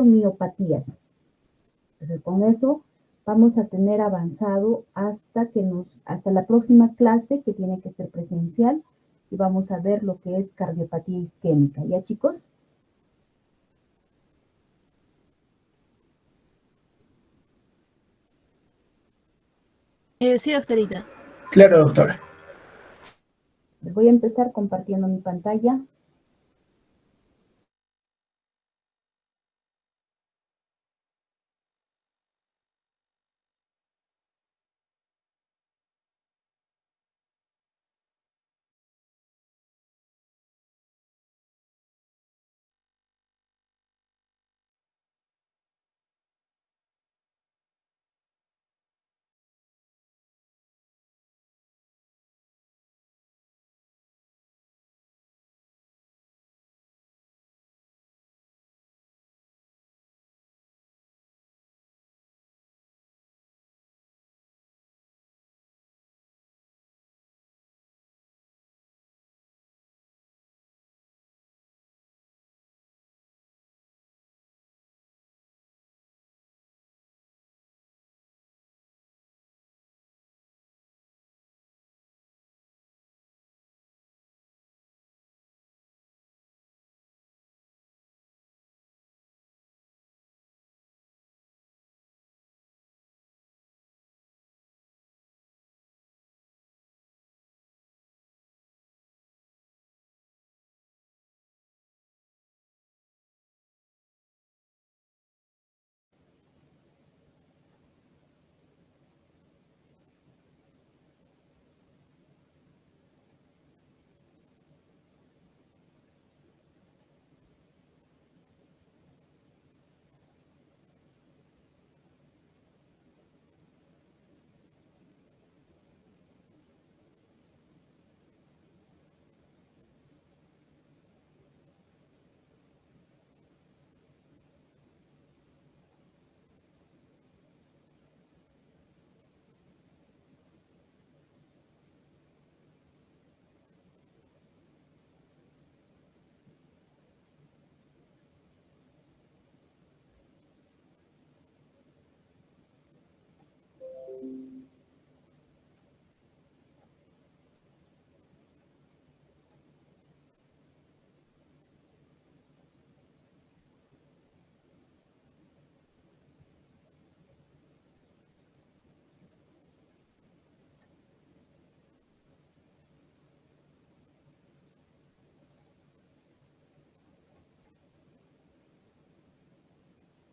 miopatías. Entonces, con eso vamos a tener avanzado hasta la próxima clase, que tiene que ser presencial, y vamos a ver lo que es cardiopatía isquémica. ¿Ya, chicos? Sí, doctorita. Claro, doctora. Voy a empezar compartiendo mi pantalla.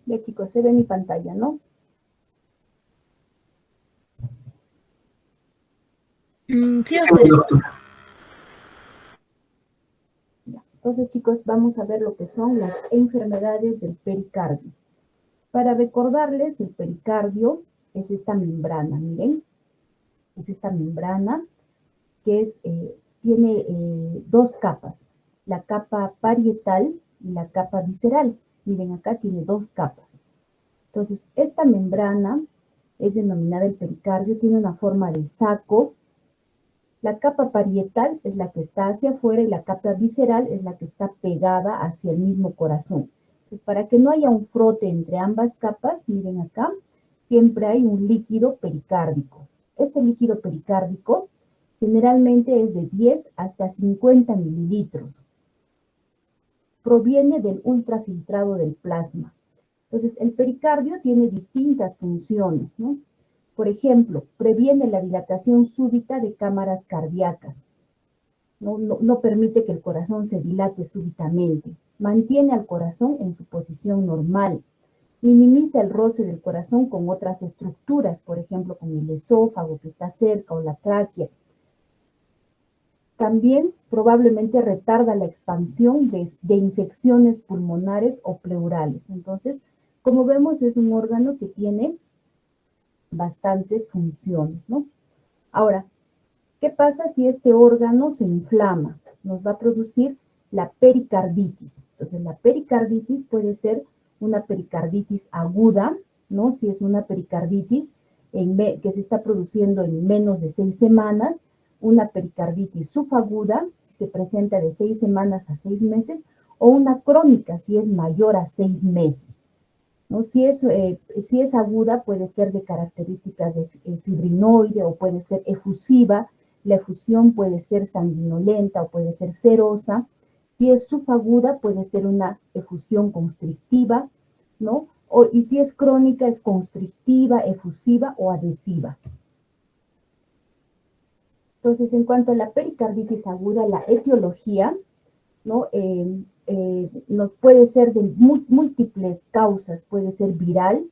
Ya, chicos, se ve mi pantalla, ¿no? Sí, doctorita. Entonces, chicos, vamos a ver lo que son las enfermedades del pericardio. Para recordarles, el pericardio es esta membrana, miren, es esta membrana que tiene dos capas, la capa parietal y la capa visceral. Miren, acá tiene dos capas. Entonces, esta membrana es denominada el pericardio, tiene una forma de saco. La capa parietal es la que está hacia afuera y la capa visceral es la que está pegada hacia el mismo corazón. Entonces, para que no haya un frote entre ambas capas, miren acá, siempre hay un líquido pericárdico. Este líquido pericárdico generalmente es de 10 hasta 50 mililitros. Proviene del ultrafiltrado del plasma. Entonces, el pericardio tiene distintas funciones, ¿no? Por ejemplo, previene la dilatación súbita de cámaras cardíacas. No permite que el corazón se dilate súbitamente. Mantiene al corazón en su posición normal. Minimiza el roce del corazón con otras estructuras, por ejemplo, con el esófago que está cerca o la tráquea. También probablemente retarda la expansión de infecciones pulmonares o pleurales. Entonces, como vemos, es un órgano que tiene bastantes funciones, ¿no? Ahora, ¿qué pasa si este órgano se inflama? Nos va a producir la pericarditis. Entonces, la pericarditis puede ser una pericarditis aguda, ¿no? Si es una pericarditis que se está produciendo en menos de 6 semanas, una pericarditis subaguda, si se presenta de 6 semanas a 6 meses, o una crónica, si es mayor a 6 meses. ¿no? Si es aguda, puede ser de características de fibrinoide o puede ser efusiva. La efusión puede ser sanguinolenta o puede ser serosa. Si es subaguda, puede ser una efusión constrictiva, ¿no? Y si es crónica, es constrictiva, efusiva o adhesiva. Entonces, en cuanto a la pericarditis aguda, la etiología, ¿no? Nos puede ser de múltiples causas, puede ser viral.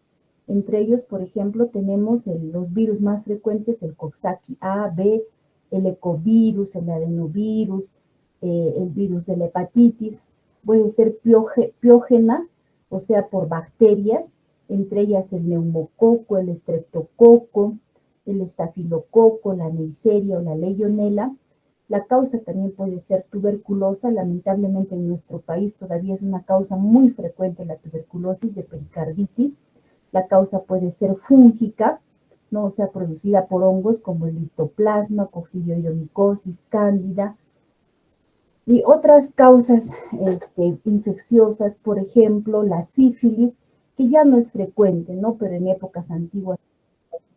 Entre ellos, por ejemplo, tenemos los virus más frecuentes, el Coxsackie A, B, el ecovirus, el adenovirus, el virus de la hepatitis. Puede ser piógena, o sea, por bacterias, entre ellas el neumococo, el estreptococo, el estafilococo, la neisseria o la legionela. La causa también puede ser tuberculosa. Lamentablemente en nuestro país todavía es una causa muy frecuente la tuberculosis de pericarditis. La causa puede ser fúngica, ¿no? O sea, producida por hongos como el histoplasma, coccidioidomicosis, cándida. Y otras causas infecciosas, por ejemplo, la sífilis, que ya no es frecuente, ¿no? Pero en épocas antiguas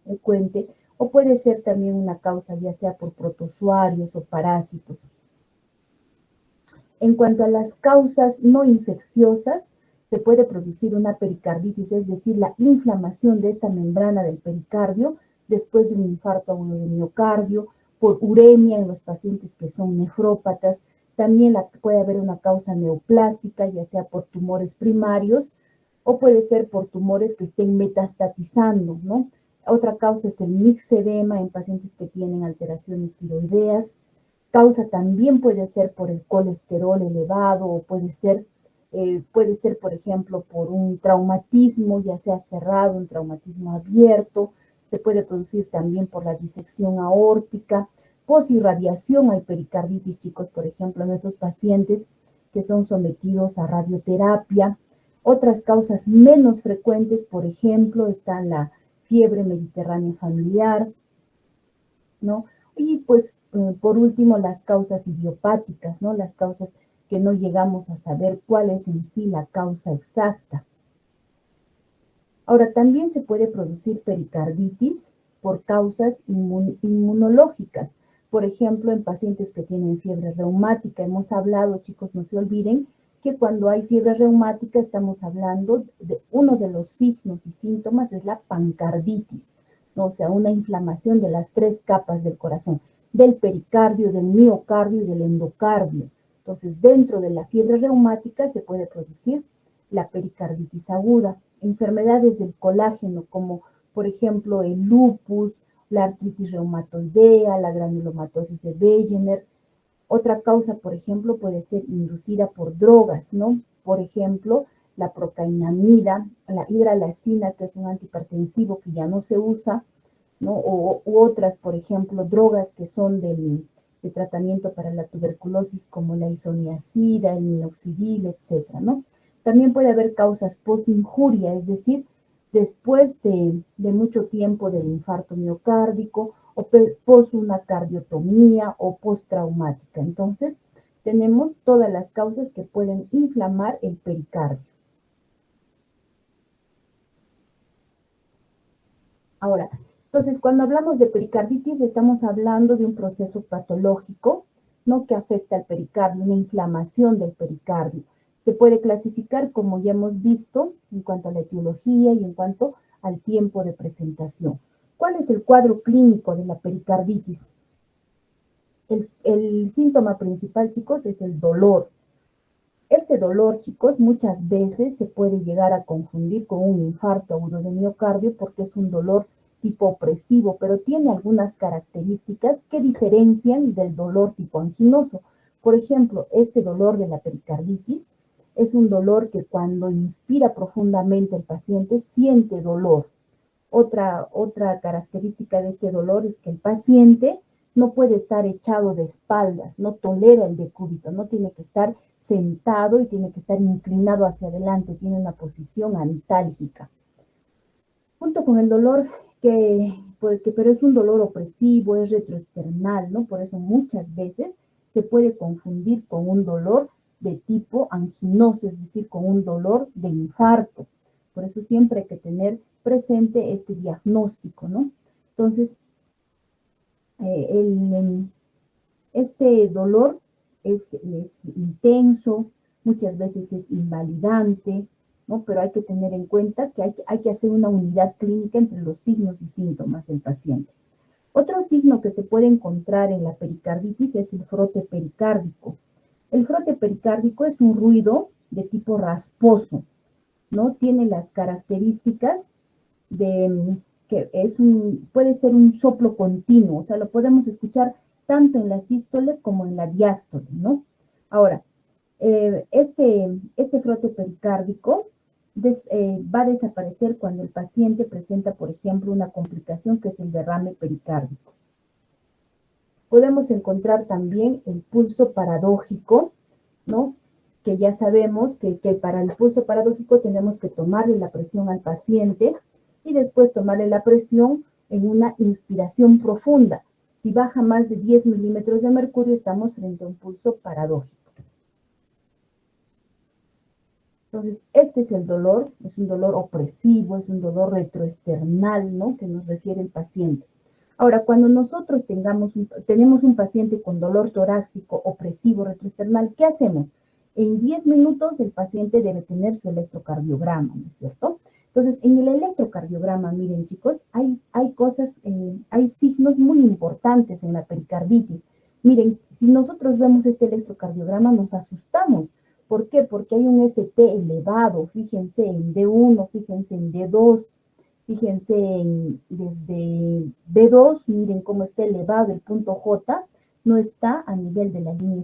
frecuente, o puede ser también una causa ya sea por protozoarios o parásitos. En cuanto a las causas no infecciosas, se puede producir una pericarditis, es decir, la inflamación de esta membrana del pericardio después de un infarto agudo de miocardio, por uremia en los pacientes que son nefrópatas. También puede haber una causa neoplástica, ya sea por tumores primarios o puede ser por tumores que estén metastatizando, ¿no? Otra causa es el mixedema en pacientes que tienen alteraciones tiroideas. Causa también puede ser por el colesterol elevado o puede ser, por ejemplo, por un traumatismo, ya sea cerrado, un traumatismo abierto. Se puede producir también por la disección aórtica. Posirradiación, hay pericarditis, chicos, por ejemplo, en esos pacientes que son sometidos a radioterapia. Otras causas menos frecuentes, por ejemplo, están la fiebre mediterránea familiar, ¿no? Y pues, por último, las causas idiopáticas, ¿no? Las causas que no llegamos a saber cuál es en sí la causa exacta. Ahora, también se puede producir pericarditis por causas inmunológicas. Por ejemplo, en pacientes que tienen fiebre reumática. Hemos hablado, chicos, no se olviden, que cuando hay fiebre reumática estamos hablando de uno de los signos y síntomas es la pancarditis, ¿no? O sea, una inflamación de las 3 capas del corazón, del pericardio, del miocardio y del endocardio. Entonces, dentro de la fiebre reumática se puede producir la pericarditis aguda. Enfermedades del colágeno como por ejemplo el lupus, la artritis reumatoidea, la granulomatosis de Wegener. Otra causa, por ejemplo, puede ser inducida por drogas, ¿no? Por ejemplo, la procainamida, la hidralazina, que es un antihipertensivo que ya no se usa, ¿no? U otras, por ejemplo, drogas que son de tratamiento para la tuberculosis como la isoniazida, el minoxidil, etcétera, ¿no? También puede haber causas post-injuria, es decir, después de mucho tiempo del infarto miocárdico o post una cardiotomía o postraumática. Entonces, tenemos todas las causas que pueden inflamar el pericardio. Ahora, entonces, cuando hablamos de pericarditis, estamos hablando de un proceso patológico, ¿no? Que afecta al pericardio, una inflamación del pericardio. Se puede clasificar, como ya hemos visto, en cuanto a la etiología y en cuanto al tiempo de presentación. ¿Cuál es el cuadro clínico de la pericarditis? El síntoma principal, chicos, es el dolor. Este dolor, chicos, muchas veces se puede llegar a confundir con un infarto agudo de miocardio porque es un dolor tipo opresivo, pero tiene algunas características que diferencian del dolor tipo anginoso. Por ejemplo, este dolor de la pericarditis es un dolor que cuando inspira profundamente el paciente siente dolor. Otra característica de este dolor es que el paciente no puede estar echado de espaldas, no tolera el decúbito, no tiene que estar sentado y tiene que estar inclinado hacia adelante, tiene una posición antálgica. Junto con el dolor pero es un dolor opresivo, es retroesternal, ¿no? Por eso muchas veces se puede confundir con un dolor de tipo anginoso, es decir, con un dolor de infarto. Por eso siempre hay que tener presente este diagnóstico, ¿no? Entonces, este dolor es intenso, muchas veces es invalidante, ¿no? Pero hay que tener en cuenta que hay que hacer una unidad clínica entre los signos y síntomas del paciente. Otro signo que se puede encontrar en la pericarditis es el frote pericárdico. El frote pericárdico es un ruido de tipo rasposo, ¿no? Tiene las características de que puede ser un soplo continuo, o sea, lo podemos escuchar tanto en la sístole como en la diástole, ¿no? Ahora, este frote pericárdico va a desaparecer cuando el paciente presenta, por ejemplo, una complicación que es el derrame pericárdico. Podemos encontrar también el pulso paradójico, ¿no? Que ya sabemos que para el pulso paradójico tenemos que tomarle la presión al paciente y después tomarle la presión en una inspiración profunda. Si baja más de 10 milímetros de mercurio, estamos frente a un pulso paradójico. Entonces, este es el dolor, es un dolor opresivo, es un dolor retroesternal, ¿no? Que nos refiere el paciente. Ahora, cuando nosotros tenemos un paciente con dolor torácico, opresivo, retroesternal, ¿qué hacemos? En 10 minutos el paciente debe tener su electrocardiograma, ¿no es cierto? Entonces, en el electrocardiograma, miren chicos, hay signos muy importantes en la pericarditis. Miren, si nosotros vemos este electrocardiograma nos asustamos. ¿Por qué? Porque hay un ST elevado, fíjense en D1, fíjense en D2, fíjense desde B2, miren cómo está elevado el punto J, no está a nivel de la línea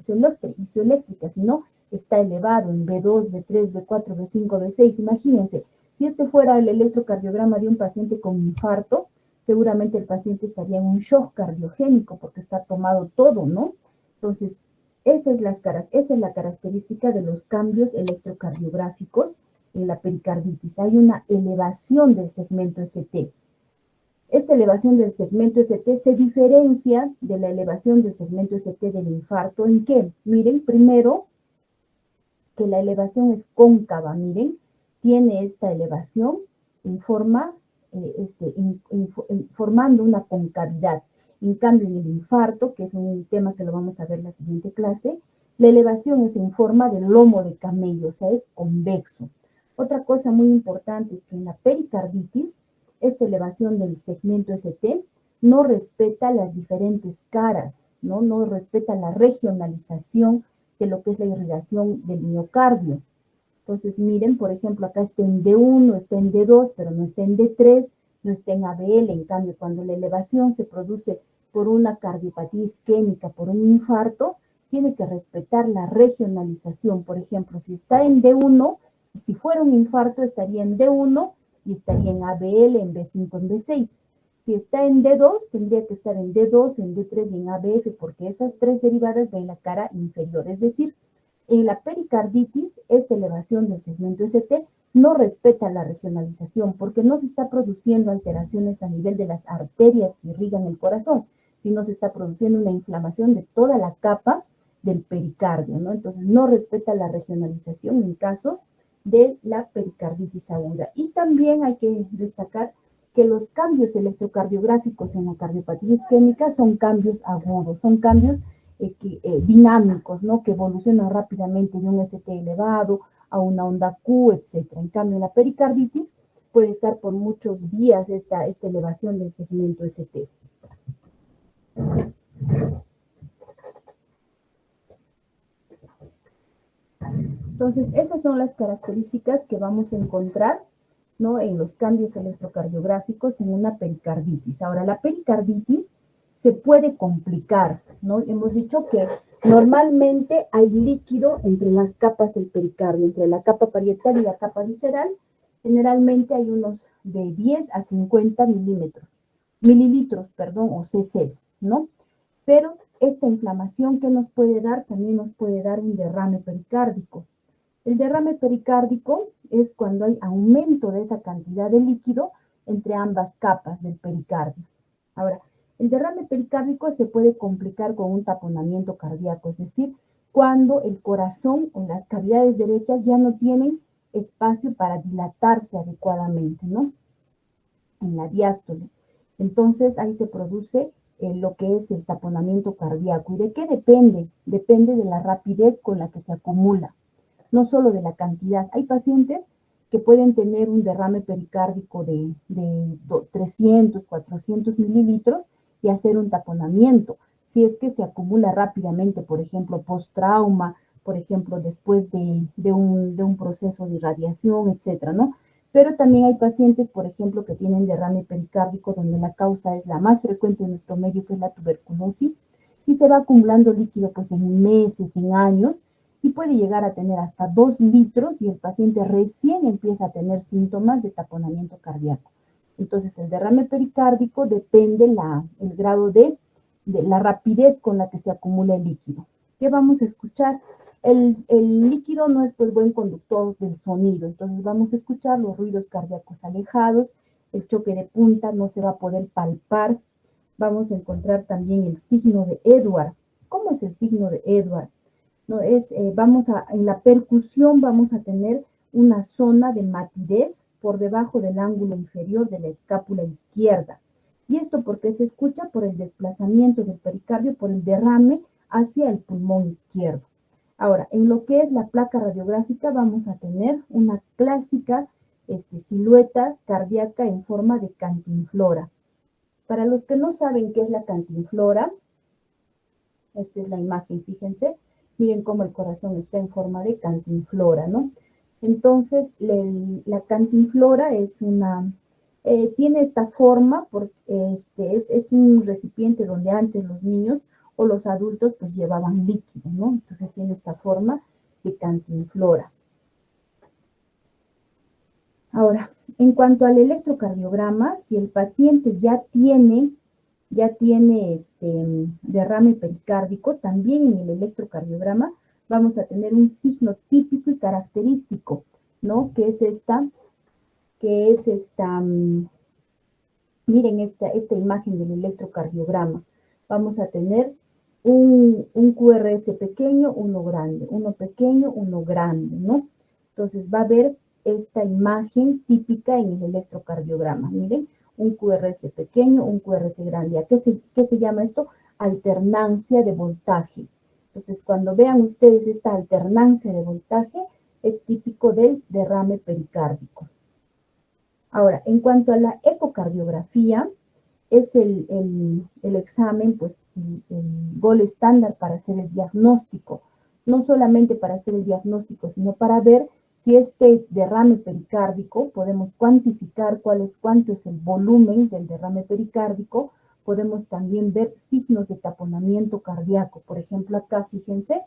isoeléctrica, sino está elevado en B2, B3, B4, B5, B6. Imagínense, si este fuera el electrocardiograma de un paciente con infarto, seguramente el paciente estaría en un shock cardiogénico porque está tomado todo, ¿no? Entonces, esa es la característica de los cambios electrocardiográficos en la pericarditis. Hay una elevación del segmento ST. Esta elevación del segmento ST se diferencia de la elevación del segmento ST del infarto. ¿En qué? Miren, primero, que la elevación es cóncava, miren, tiene esta elevación en forma, formando una concavidad. En cambio, en el infarto, que es un tema que lo vamos a ver en la siguiente clase, la elevación es en forma de lomo de camello, o sea, es convexo. Otra cosa muy importante es que en la pericarditis, esta elevación del segmento ST no respeta las diferentes caras, no respeta la regionalización de lo que es la irrigación del miocardio. Entonces, miren, por ejemplo, acá está en D1, está en D2, pero no está en D3, no está en ABL. En cambio, cuando la elevación se produce por una cardiopatía isquémica, por un infarto, tiene que respetar la regionalización. Por ejemplo, si está en D1, si fuera un infarto, estaría en D1 y estaría en ABL, en B5, en B6. Si está en D2, tendría que estar en D2, en D3 y en ABF, porque esas tres derivadas ven la cara inferior. Es decir, en la pericarditis, esta elevación del segmento ST no respeta la regionalización porque no se está produciendo alteraciones a nivel de las arterias que irrigan el corazón, sino se está produciendo una inflamación de toda la capa del pericardio, ¿no? Entonces, no respeta la regionalización en caso de la pericarditis aguda. Y también hay que destacar que los cambios electrocardiográficos en la cardiopatía isquémica son cambios agudos, son cambios dinámicos, ¿no? Que evolucionan rápidamente de un ST elevado a una onda Q, etc. En cambio, en la pericarditis puede estar por muchos días esta elevación del segmento ST. Entonces, esas son las características que vamos a encontrar, ¿no? En los cambios electrocardiográficos en una pericarditis. Ahora, la pericarditis se puede complicar, ¿no? Hemos dicho que normalmente hay líquido entre las capas del pericardio, entre la capa parietal y la capa visceral. Generalmente hay unos de 10 a 50 mililitros, o cc's, ¿no? Pero esta inflamación que nos puede dar, también nos puede dar un derrame pericárdico. El derrame pericárdico es cuando hay aumento de esa cantidad de líquido entre ambas capas del pericardio. Ahora, el derrame pericárdico se puede complicar con un taponamiento cardíaco, es decir, cuando el corazón o las cavidades derechas ya no tienen espacio para dilatarse adecuadamente, ¿no? En la diástole. Entonces ahí se produce lo que es el taponamiento cardíaco. ¿Y de qué depende? Depende de la rapidez con la que se acumula, no solo de la cantidad. Hay pacientes que pueden tener un derrame pericárdico de 300, 400 mililitros y hacer un taponamiento. Si es que se acumula rápidamente, por ejemplo, post-trauma, por ejemplo, después de un proceso de irradiación, etcétera, ¿no? Pero también hay pacientes, por ejemplo, que tienen derrame pericárdico donde la causa es la más frecuente en nuestro medio, que es la tuberculosis, y se va acumulando líquido pues en meses, en años, y puede llegar a tener hasta 2 litros y el paciente recién empieza a tener síntomas de taponamiento cardíaco. Entonces, el derrame pericárdico depende el grado de la rapidez con la que se acumula el líquido. ¿Qué vamos a escuchar? El líquido no es pues buen conductor del sonido, entonces vamos a escuchar los ruidos cardíacos alejados, el choque de punta no se va a poder palpar. Vamos a encontrar también el signo de Edward. ¿Cómo es el signo de Edward? No es, en la percusión vamos a tener una zona de matidez por debajo del ángulo inferior de la escápula izquierda. Y esto porque se escucha por el desplazamiento del pericardio, por el derrame hacia el pulmón izquierdo. Ahora, en lo que es la placa radiográfica vamos a tener una clásica silueta cardíaca en forma de cantinflora. Para los que no saben qué es la cantinflora, esta es la imagen, fíjense, miren cómo el corazón está en forma de cantinflora, ¿no? Entonces, la cantinflora es tiene esta forma, porque es un recipiente donde antes los niños o los adultos pues llevaban líquido, ¿no? Entonces tiene esta forma de cantinflora. Ahora, en cuanto al electrocardiograma, si el paciente ya tiene derrame pericárdico, también en el electrocardiograma vamos a tener un signo típico y característico, ¿no? Que es miren esta imagen del electrocardiograma. Vamos a tener un QRS pequeño, uno grande, uno pequeño, uno grande, ¿no? Entonces va a haber esta imagen típica en el electrocardiograma. Miren, un QRS pequeño, un QRS grande. ¿A qué se llama esto? Alternancia de voltaje. Entonces, cuando vean ustedes esta alternancia de voltaje, es típico del derrame pericárdico. Ahora, en cuanto a la ecocardiografía, es el examen, pues, el gol estándar para hacer el diagnóstico. No solamente para hacer el diagnóstico, sino para ver si este derrame pericárdico, podemos cuantificar cuánto es el volumen del derrame pericárdico, podemos también ver signos de taponamiento cardíaco. Por ejemplo, acá, fíjense,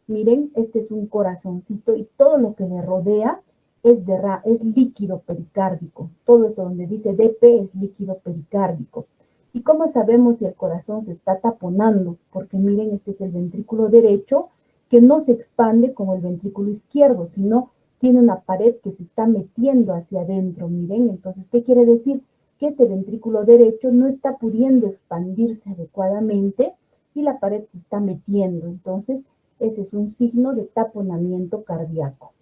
miren, este es un corazoncito y todo lo que le rodea es líquido pericárdico. Todo esto donde dice DP es líquido pericárdico. ¿Y cómo sabemos si el corazón se está taponando? Porque miren, este es el ventrículo derecho, que no se expande como el ventrículo izquierdo, sino tiene una pared que se está metiendo hacia adentro, miren. Entonces, ¿qué quiere decir? Que este ventrículo derecho no está pudiendo expandirse adecuadamente y la pared se está metiendo. Entonces, ese es un signo de taponamiento cardíaco,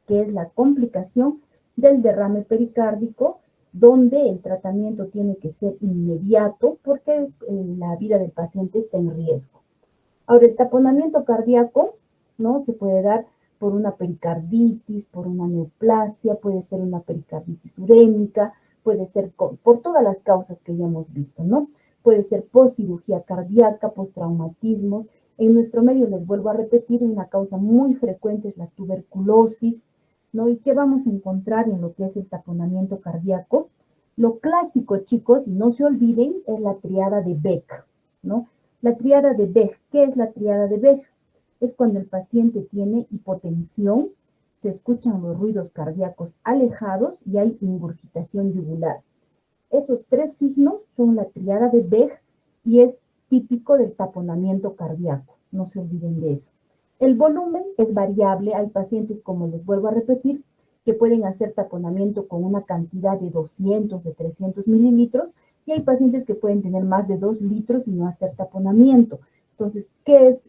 que es la complicación del derrame pericárdico, donde el tratamiento tiene que ser inmediato porque la vida del paciente está en riesgo. Ahora, el taponamiento cardíaco, ¿no? Se puede dar por una pericarditis, por una neoplasia, puede ser una pericarditis urémica, puede ser por todas las causas que ya hemos visto, ¿no? Puede ser postcirugía cardíaca, posttraumatismos. En nuestro medio, les vuelvo a repetir, una causa muy frecuente es la tuberculosis, ¿no? ¿Y qué vamos a encontrar en lo que es el taponamiento cardíaco? Lo clásico, chicos, y no se olviden, es la triada de Beck, ¿no? La triada de Beck, ¿qué es la triada de Beck? Es cuando el paciente tiene hipotensión, se escuchan los ruidos cardíacos alejados y hay ingurgitación yugular. Esos tres signos son la triada de Beck y es típico del taponamiento cardíaco. No se olviden de eso. El volumen es variable. Hay pacientes, como les vuelvo a repetir, que pueden hacer taponamiento con una cantidad de 200, de 300 mililitros, y hay pacientes que pueden tener más de 2 litros y no hacer taponamiento. Entonces, ¿qué es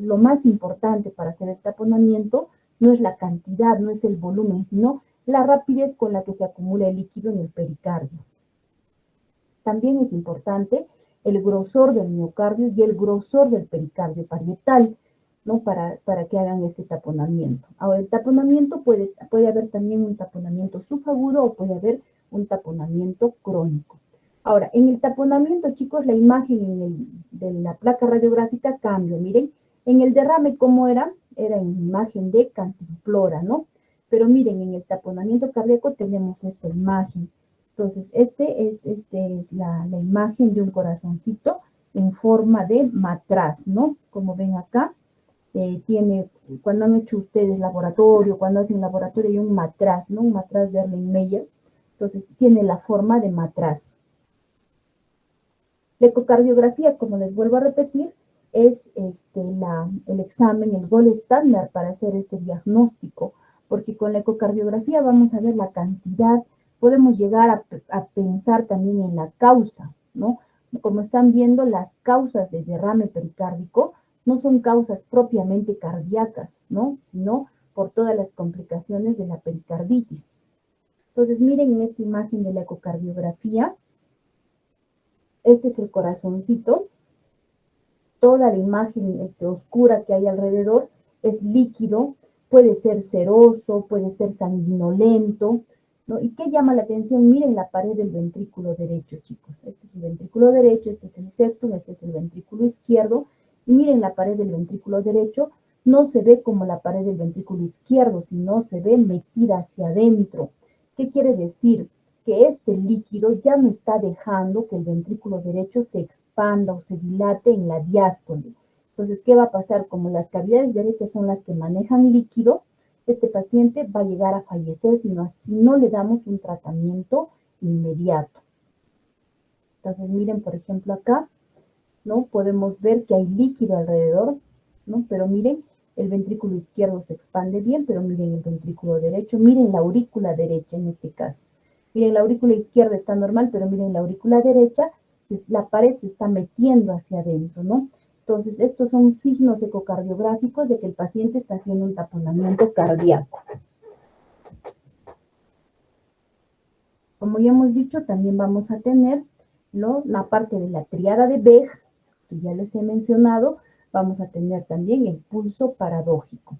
lo más importante para hacer el taponamiento? no es la cantidad, no es el volumen, sino la rapidez con la que se acumula el líquido en el pericardio. También es importante el grosor del miocardio y el grosor del pericardio parietal, ¿no? Para que hagan este taponamiento. Ahora, el taponamiento puede haber también un taponamiento subagudo o puede haber un taponamiento crónico. Ahora, en el taponamiento, chicos, la imagen de la placa radiográfica cambia. Miren, en el derrame, ¿cómo era? Era en imagen de cantimplora, ¿no? Pero miren, en el taponamiento cardíaco tenemos esta imagen. Entonces, es la imagen de un corazoncito en forma de matraz, ¿no? Como ven acá, cuando han hecho ustedes laboratorio, cuando hacen laboratorio hay un matraz, ¿no? Un matraz de Erlenmeyer. Entonces, tiene la forma de matraz. La ecocardiografía, como les vuelvo a repetir, es el examen, el gol estándar para hacer este diagnóstico, porque con la ecocardiografía vamos a ver la cantidad, podemos llegar a pensar también en la causa, ¿no? Como están viendo, las causas de derrame pericárdico no son causas propiamente cardíacas, ¿no? Sino por todas las complicaciones de la pericarditis. Entonces, miren en esta imagen de la ecocardiografía, este es el corazoncito, toda la imagen oscura que hay alrededor es líquido, puede ser seroso, puede ser sanguinolento, ¿no? ¿Y qué llama la atención? Miren la pared del ventrículo derecho, chicos. Este es el ventrículo derecho, este es el septum, este es el ventrículo izquierdo. Y miren la pared del ventrículo derecho, no se ve como la pared del ventrículo izquierdo, sino se ve metida hacia adentro. ¿Qué quiere decir? Que este líquido ya no está dejando que el ventrículo derecho se expanda o se dilate en la diástole. Entonces, ¿qué va a pasar? Como las cavidades derechas son las que manejan líquido, este paciente va a llegar a fallecer si no le damos un tratamiento inmediato. Entonces, miren, por ejemplo, acá, ¿no? Podemos ver que hay líquido alrededor, ¿no? Pero miren, el ventrículo izquierdo se expande bien, pero miren el ventrículo derecho, miren la aurícula derecha en este caso. Miren, la aurícula izquierda está normal, pero miren la aurícula derecha, la pared se está metiendo hacia adentro, ¿no? Entonces, estos son signos ecocardiográficos de que el paciente está haciendo un taponamiento cardíaco. Como ya hemos dicho, también vamos a tener, ¿no?, la parte de la triada de Beg, que ya les he mencionado. Vamos a tener también el pulso paradójico.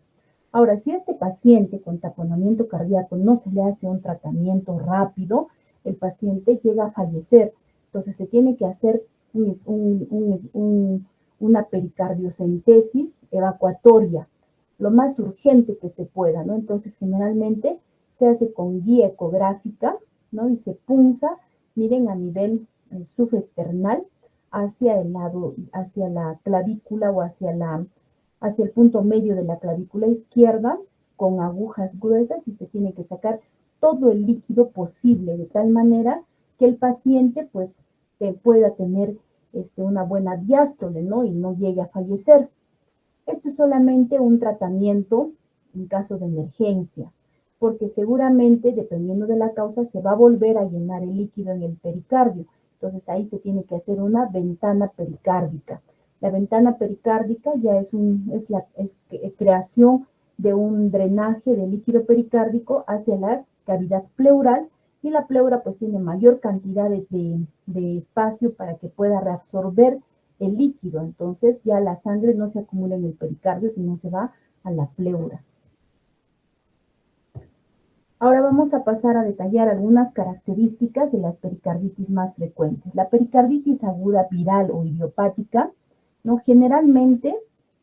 Ahora, si a este paciente con taponamiento cardíaco no se le hace un tratamiento rápido, el paciente llega a fallecer. Entonces, se tiene que hacer una pericardiocentesis evacuatoria, lo más urgente que se pueda, ¿no? Entonces, generalmente se hace con guía ecográfica, ¿no? Y se punza, miren, a nivel subesternal hacia el lado, hacia la clavícula o hacia el punto medio de la clavícula izquierda con agujas gruesas y se tiene que sacar todo el líquido posible de tal manera que el paciente pues pueda tener una buena diástole, ¿no? Y no llegue a fallecer. Esto es solamente un tratamiento en caso de emergencia, porque seguramente, dependiendo de la causa, se va a volver a llenar el líquido en el pericardio. Entonces ahí se tiene que hacer una ventana pericárdica. La ventana pericárdica ya es creación de un drenaje de líquido pericárdico hacia la cavidad pleural, y la pleura pues tiene mayor cantidad de espacio para que pueda reabsorber el líquido. Entonces ya la sangre no se acumula en el pericardio, sino se va a la pleura. Ahora vamos a pasar a detallar algunas características de las pericarditis más frecuentes. La pericarditis aguda viral o idiopática, ¿no?, generalmente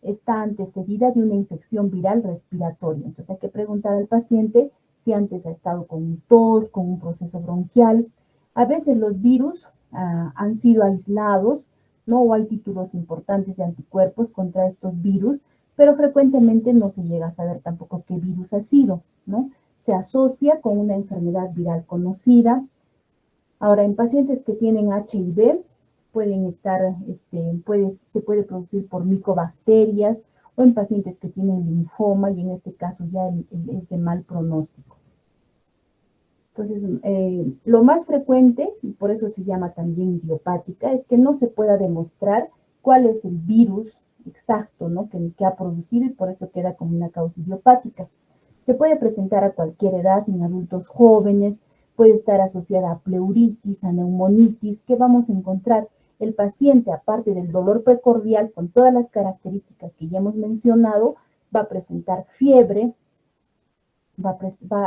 está antecedida de una infección viral respiratoria. Entonces hay que preguntar al paciente si antes ha estado con un tos, con un proceso bronquial. A veces los virus han sido aislados, ¿no?, o hay títulos importantes de anticuerpos contra estos virus, pero frecuentemente no se llega a saber tampoco qué virus ha sido, ¿no? Se asocia con una enfermedad viral conocida. Ahora, en pacientes que tienen HIV, se puede producir por micobacterias, o en pacientes que tienen linfoma, y en este caso ya es de mal pronóstico. Entonces, lo más frecuente, y por eso se llama también idiopática, es que no se pueda demostrar cuál es el virus exacto, ¿no?, que ha producido, y por eso queda como una causa idiopática. Se puede presentar a cualquier edad, en adultos jóvenes, puede estar asociada a pleuritis, a neumonitis, que vamos a encontrar el paciente, aparte del dolor precordial, con todas las características que ya hemos mencionado, va a presentar fiebre, va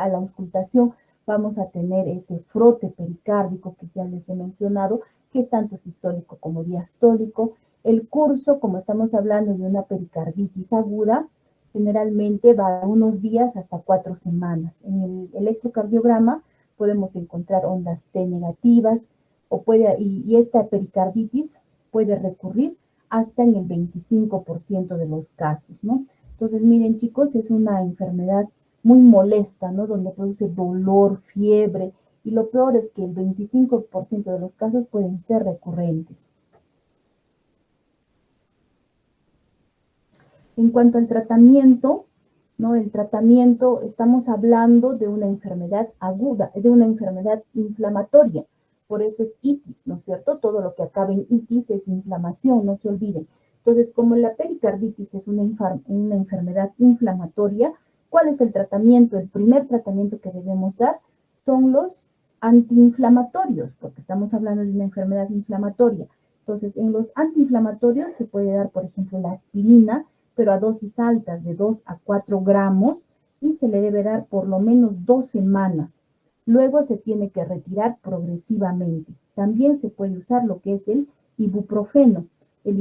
a la auscultación, vamos a tener ese frote pericárdico que ya les he mencionado, que es tanto sistólico como diastólico. El curso, como estamos hablando de una pericarditis aguda, generalmente va a unos días hasta 4 semanas. En el electrocardiograma podemos encontrar ondas T negativas y esta pericarditis puede recurrir hasta en el 25% de los casos, ¿no? Entonces, miren, chicos, es una enfermedad muy molesta, ¿no? Donde produce dolor, fiebre, y lo peor es que el 25% de los casos pueden ser recurrentes. En cuanto al tratamiento, ¿no? El tratamiento, estamos hablando de una enfermedad aguda, de una enfermedad inflamatoria. Por eso es itis, ¿no es cierto? Todo lo que acaba en itis es inflamación, no se olviden. Entonces, como la pericarditis es una enfermedad inflamatoria, ¿cuál es el tratamiento? El primer tratamiento que debemos dar son los antiinflamatorios, porque estamos hablando de una enfermedad inflamatoria. Entonces, en los antiinflamatorios se puede dar, por ejemplo, la aspirina, pero a dosis altas de 2 a 4 gramos, y se le debe dar por lo menos 2 semanas. Luego se tiene que retirar progresivamente. También se puede usar lo que es el ibuprofeno. El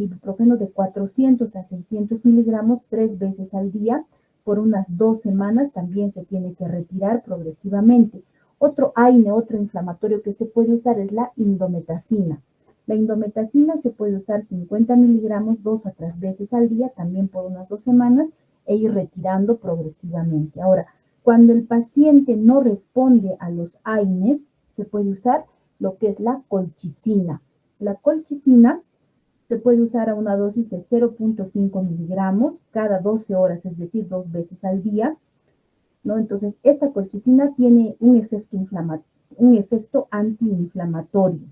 ibuprofeno de 400 a 600 miligramos 3 veces al día por unas 2 semanas, también se tiene que retirar progresivamente. Otro AINE, otro inflamatorio que se puede usar es la indometacina. La indometacina se puede usar 50 miligramos 2 a 3 veces al día, también por unas 2 semanas, e ir retirando progresivamente. Ahora, cuando el paciente no responde a los AINES, se puede usar lo que es la colchicina. La colchicina se puede usar a una dosis de 0.5 miligramos cada 12 horas, es decir, 2 veces al día, ¿no? Entonces, esta colchicina tiene un efecto antiinflamatorio.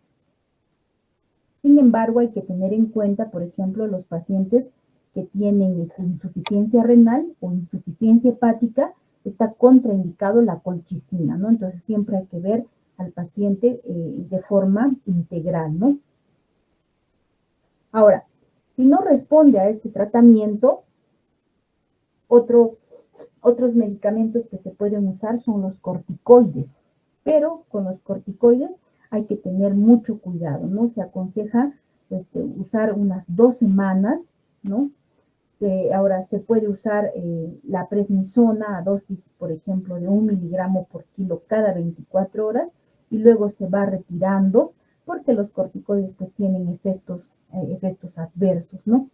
Sin embargo, hay que tener en cuenta, por ejemplo, los pacientes que tienen insuficiencia renal o insuficiencia hepática, está contraindicado la colchicina, ¿no? Entonces, siempre hay que ver al paciente de forma integral, ¿no? Ahora, si no responde a este tratamiento, otros medicamentos que se pueden usar son los corticoides, pero con los corticoides hay que tener mucho cuidado, ¿no? Se aconseja usar unas 2 semanas, ¿no? Ahora se puede usar la prednisona a dosis, por ejemplo, de 1 miligramo por kilo cada 24 horas, y luego se va retirando porque los corticoides pues tienen efectos adversos, ¿no?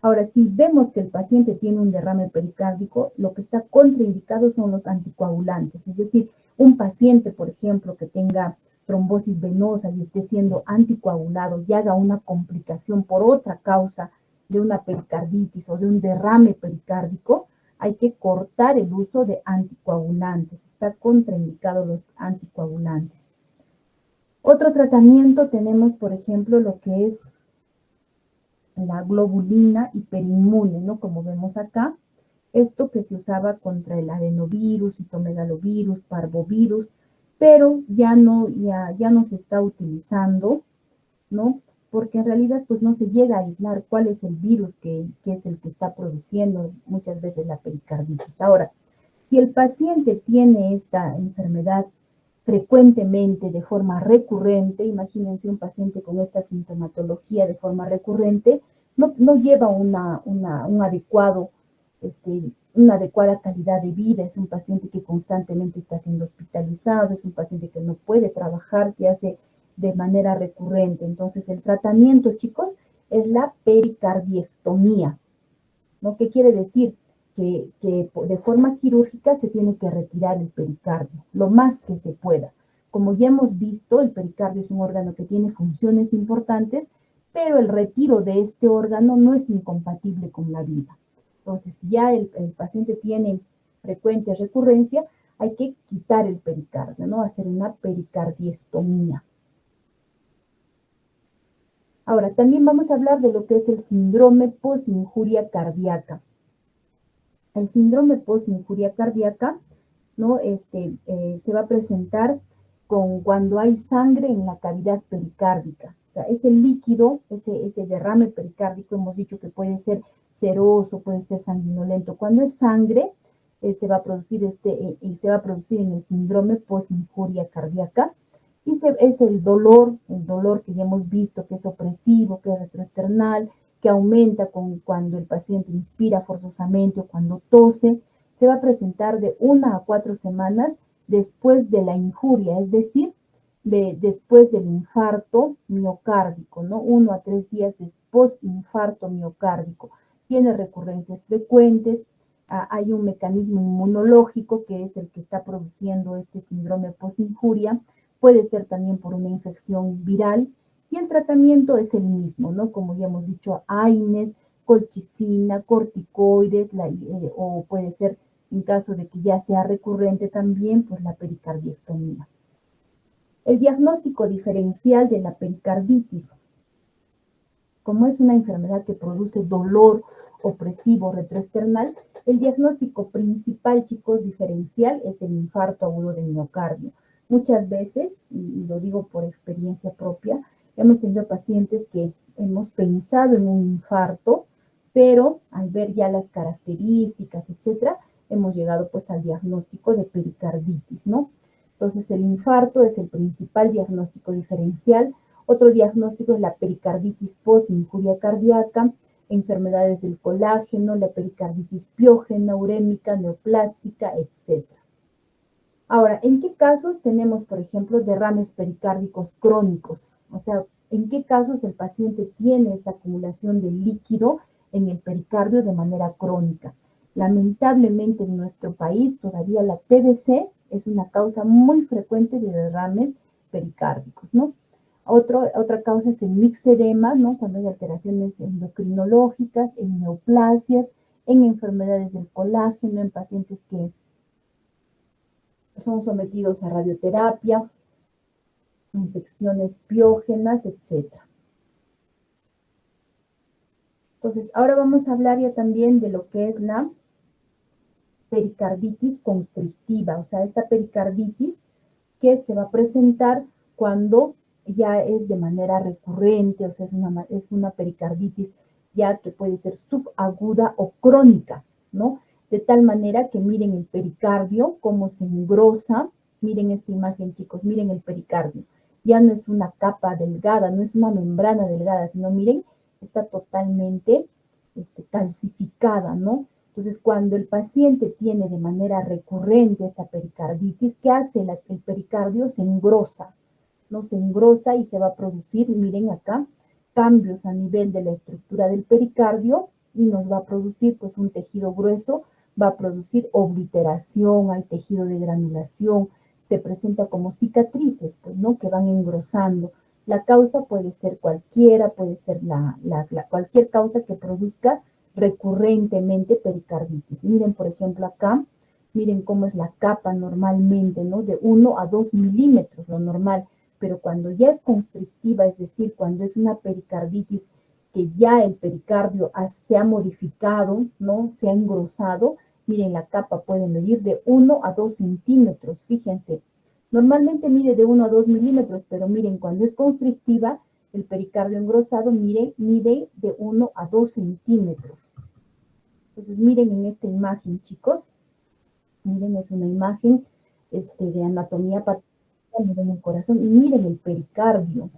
Ahora, si vemos que el paciente tiene un derrame pericárdico, lo que está contraindicado son los anticoagulantes, es decir, un paciente, por ejemplo, que tenga trombosis venosa y esté siendo anticoagulado y haga una complicación por otra causa de una pericarditis o de un derrame pericárdico, hay que cortar el uso de anticoagulantes. Está contraindicado los anticoagulantes. Otro tratamiento tenemos, por ejemplo, lo que es la globulina hiperinmune, ¿no? Como vemos acá, esto que se usaba contra el adenovirus, citomegalovirus, parvovirus, pero ya no se está utilizando, ¿no? Porque en realidad pues no se llega a aislar cuál es el virus que es el que está produciendo muchas veces la pericarditis. Ahora, si el paciente tiene esta enfermedad frecuentemente, de forma recurrente, imagínense un paciente con esta sintomatología de forma recurrente, no lleva una adecuada calidad de vida, es un paciente que constantemente está siendo hospitalizado, es un paciente que no puede trabajar, se hace de manera recurrente. Entonces, el tratamiento, chicos, es la pericardiectomía, ¿no? ¿Qué quiere decir? Que de forma quirúrgica se tiene que retirar el pericardio, lo más que se pueda. Como ya hemos visto, el pericardio es un órgano que tiene funciones importantes, pero el retiro de este órgano no es incompatible con la vida. Entonces, si ya el paciente tiene frecuente recurrencia, hay que quitar el pericardio, ¿no? Hacer una pericardiectomía. Ahora, también vamos a hablar de lo que es el síndrome posinjuria cardíaca. El síndrome post-injuria cardíaca, ¿no? Se va a presentar cuando hay sangre en la cavidad pericárdica. O sea, ese líquido, ese derrame pericárdico, hemos dicho que puede ser seroso, puede ser sanguinolento. Cuando es sangre, se va a producir se va a producir en el síndrome post-injuria cardíaca. Y es el dolor que ya hemos visto, que es opresivo, que es retroesternal, que aumenta cuando el paciente inspira forzosamente o cuando tose. Se va a presentar de 1 a 4 semanas después de la injuria, es decir, después del infarto miocárdico, ¿no? 1 a 3 días después infarto miocárdico. Tiene recurrencias frecuentes, hay un mecanismo inmunológico que es el que está produciendo este síndrome post-injuria, puede ser también por una infección viral, y el tratamiento es el mismo, ¿no? Como ya hemos dicho, AINES, colchicina, corticoides, o puede ser, en caso de que ya sea recurrente también, pues la pericardiectomía. El diagnóstico diferencial de la pericarditis, como es una enfermedad que produce dolor opresivo retroesternal, el diagnóstico principal, chicos, diferencial es el infarto agudo de miocardio. Muchas veces, y lo digo por experiencia propia, hemos tenido pacientes que hemos pensado en un infarto, pero al ver ya las características, etcétera, hemos llegado pues al diagnóstico de pericarditis, ¿no? Entonces el infarto es el principal diagnóstico diferencial. Otro diagnóstico es la pericarditis post-injuria cardíaca, enfermedades del colágeno, la pericarditis piógena, urémica, neoplástica, etc. Ahora, ¿en qué casos tenemos, por ejemplo, derrames pericárdicos crónicos? O sea, ¿en qué casos el paciente tiene esta acumulación de líquido en el pericardio de manera crónica? Lamentablemente en nuestro país todavía la TBC es una causa muy frecuente de derrames pericárdicos, ¿no? Otra causa es el mixedema, ¿no? Cuando hay alteraciones endocrinológicas, en neoplasias, en enfermedades del colágeno, en pacientes que son sometidos a radioterapia, infecciones piógenas, etc. Entonces, ahora vamos a hablar ya también de lo que es la pericarditis constrictiva, o sea, esta pericarditis que se va a presentar cuando ya es de manera recurrente, o sea, es una pericarditis ya que puede ser subaguda o crónica, ¿no? De tal manera que miren el pericardio, cómo se engrosa. Miren esta imagen, chicos, miren el pericardio. Ya no es una capa delgada, no es una membrana delgada, sino miren, está totalmente calcificada, ¿no? Entonces, cuando el paciente tiene de manera recurrente esta pericarditis, ¿qué hace? El pericardio se engrosa, ¿no? Se engrosa y se va a producir, miren acá, cambios a nivel de la estructura del pericardio y nos va a producir pues un tejido grueso, va a producir obliteración, hay tejido de granulación, se presenta como cicatrices, pues, ¿no? Que van engrosando. La causa puede ser cualquiera, puede ser cualquier causa que produzca recurrentemente pericarditis. Miren, por ejemplo, acá, miren cómo es la capa normalmente, ¿no? De 1 a 2 milímetros, lo normal. Pero cuando ya es constrictiva, es decir, cuando es una pericarditis que ya el pericardio se ha modificado, ¿no? Se ha engrosado, miren, la capa puede medir de 1 a 2 centímetros, fíjense. Normalmente mide de 1 a 2 milímetros, pero miren, cuando es constrictiva, el pericardio engrosado mide de 1 a 2 centímetros. Entonces, miren en esta imagen, chicos. Miren, es una imagen de anatomía patológica, miren el corazón y miren el pericardio,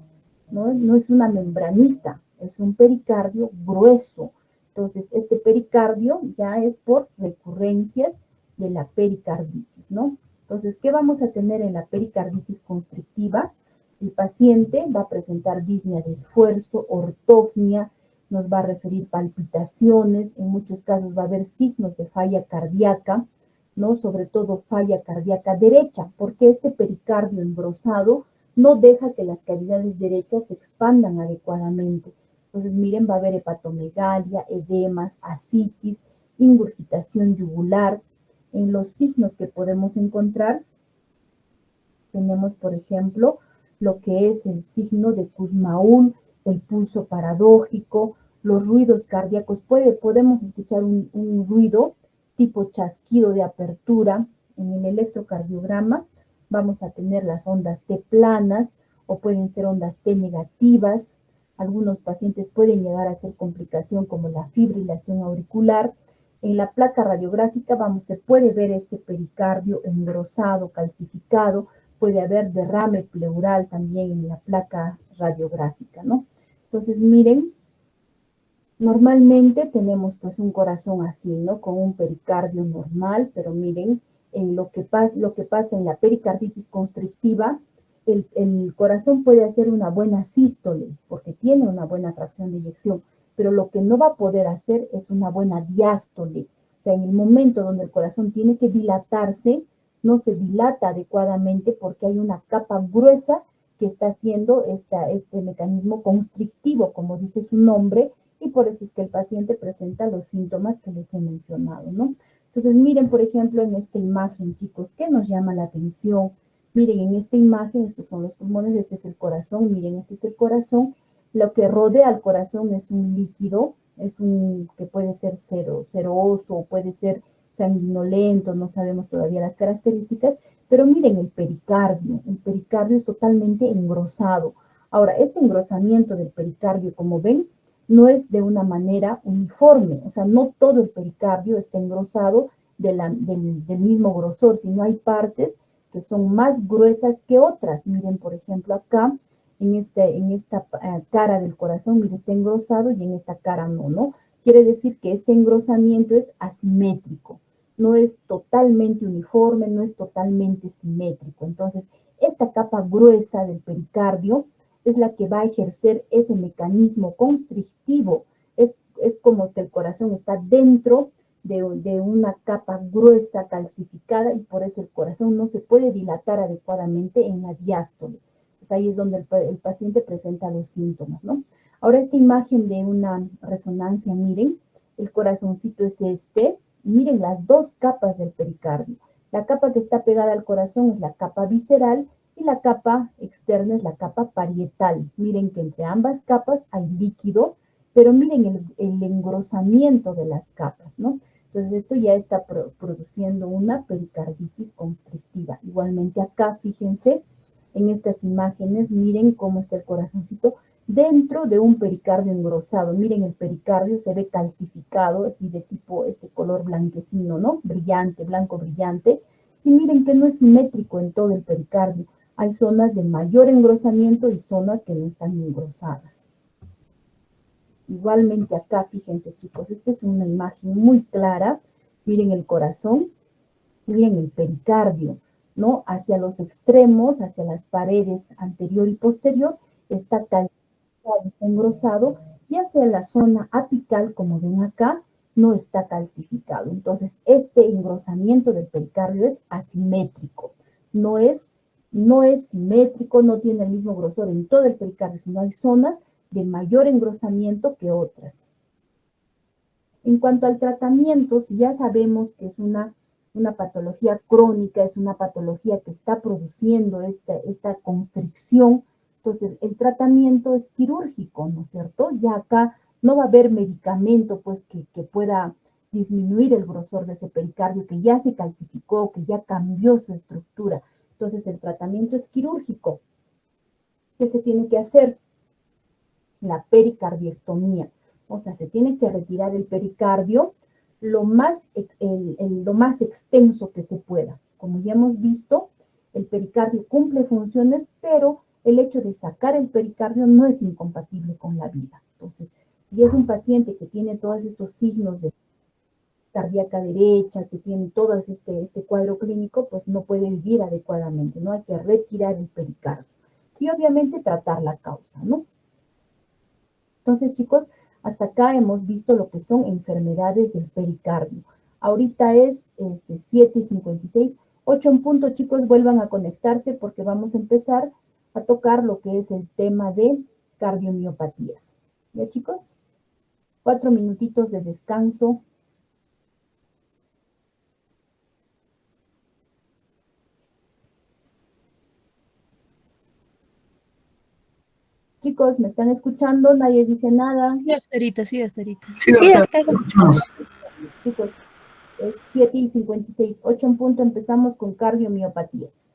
¿no? No es una membranita, es un pericardio grueso. Entonces, este pericardio ya es por recurrencias de la pericarditis, ¿no? Entonces, ¿qué vamos a tener en la pericarditis constrictiva? El paciente va a presentar disnea de esfuerzo, ortopnia, nos va a referir palpitaciones, en muchos casos va a haber signos de falla cardíaca, ¿no? Sobre todo falla cardíaca derecha, porque este pericardio engrosado no deja que las cavidades derechas se expandan adecuadamente. Entonces, miren, va a haber hepatomegalia, edemas, ascitis, ingurgitación yugular. En los signos que podemos encontrar, tenemos, por ejemplo, lo que es el signo de Kussmaul, el pulso paradójico, los ruidos cardíacos. Podemos escuchar un ruido tipo chasquido de apertura. En el electrocardiograma vamos a tener las ondas T planas o pueden ser ondas T negativas. Algunos pacientes pueden llegar a ser complicación como la fibrilación auricular. En la placa radiográfica se puede ver este pericardio engrosado, calcificado, puede haber derrame pleural también en la placa radiográfica, ¿no? Entonces, miren, normalmente tenemos pues un corazón así, ¿no? Con un pericardio normal, pero miren, lo que pasa en la pericarditis constrictiva, el corazón puede hacer una buena sístole, porque tiene una buena fracción de eyección, pero lo que no va a poder hacer es una buena diástole. O sea, en el momento donde el corazón tiene que dilatarse, no se dilata adecuadamente porque hay una capa gruesa que está haciendo este mecanismo constrictivo, como dice su nombre, y por eso es que el paciente presenta los síntomas que les he mencionado, ¿no? Entonces, miren, por ejemplo, en esta imagen, chicos, ¿qué nos llama la atención? Miren, en esta imagen, estos son los pulmones, este es el corazón, miren, este es el corazón. Lo que rodea al corazón es un líquido, que puede ser ceroso o puede ser sanguinolento, no sabemos todavía las características, pero miren el pericardio es totalmente engrosado. Ahora, este engrosamiento del pericardio, como ven, no es de una manera uniforme, o sea, no todo el pericardio está engrosado del mismo grosor, sino hay partes que son más gruesas que otras. Miren, por ejemplo, acá, en esta cara del corazón, miren, está engrosado y en esta cara no, ¿no? Quiere decir que este engrosamiento es asimétrico, no es totalmente uniforme, no es totalmente simétrico. Entonces, esta capa gruesa del pericardio es la que va a ejercer ese mecanismo constrictivo. Es como que el corazón está dentro de una capa gruesa, calcificada, y por eso el corazón no se puede dilatar adecuadamente en la diástole. Pues ahí es donde el paciente presenta los síntomas, ¿no? Ahora esta imagen de una resonancia, miren, el corazoncito es este, miren las dos capas del pericardio. La capa que está pegada al corazón es la capa visceral y la capa externa es la capa parietal. Miren que entre ambas capas hay líquido, pero miren el engrosamiento de las capas, ¿no? Entonces esto ya está produciendo una pericarditis constrictiva. Igualmente acá, fíjense, en estas imágenes, miren cómo está el corazoncito dentro de un pericardio engrosado. Miren, el pericardio se ve calcificado, así de tipo este color blanquecino, ¿no? Brillante, blanco brillante. Y miren que no es simétrico en todo el pericardio. Hay zonas de mayor engrosamiento y zonas que no están engrosadas. Igualmente acá, fíjense chicos, esta es una imagen muy clara. Miren el corazón, miren el pericardio, ¿no? Hacia los extremos, hacia las paredes anterior y posterior, está calcificado, está engrosado, y hacia la zona apical, como ven acá, no está calcificado. Entonces, este engrosamiento del pericardio es asimétrico, no es simétrico, no tiene el mismo grosor en todo el pericardio, sino hay zonas de mayor engrosamiento que otras. En cuanto al tratamiento, si ya sabemos que es una patología crónica, es una patología que está produciendo esta constricción, entonces el tratamiento es quirúrgico, ¿no es cierto? Ya acá no va a haber medicamento pues que pueda disminuir el grosor de ese pericardio que ya se calcificó, que ya cambió su estructura. Entonces el tratamiento es quirúrgico. ¿Qué se tiene que hacer? La pericardiectomía. O sea, se tiene que retirar el pericardio lo más extenso que se pueda. Como ya hemos visto, el pericardio cumple funciones, pero el hecho de sacar el pericardio no es incompatible con la vida. Entonces, si es un paciente que tiene todos estos signos de cardíaca derecha, que tiene todo este cuadro clínico, pues no puede vivir adecuadamente, ¿no? Hay que retirar el pericardio. Y obviamente tratar la causa, ¿no? Entonces, chicos, hasta acá hemos visto lo que son enfermedades del pericardio. Ahorita es 7:56, 8 en punto, chicos, vuelvan a conectarse porque vamos a empezar a tocar lo que es el tema de cardiomiopatías. ¿Ya, chicos? 4 minutitos de descanso. Chicos, ¿me están escuchando? Nadie dice nada. Sí, hasta ahorita, sí, hasta ahorita. Sí, doctora, escuchamos. Chicos, Es 7:56, 8 en punto, empezamos con cardiomiopatías.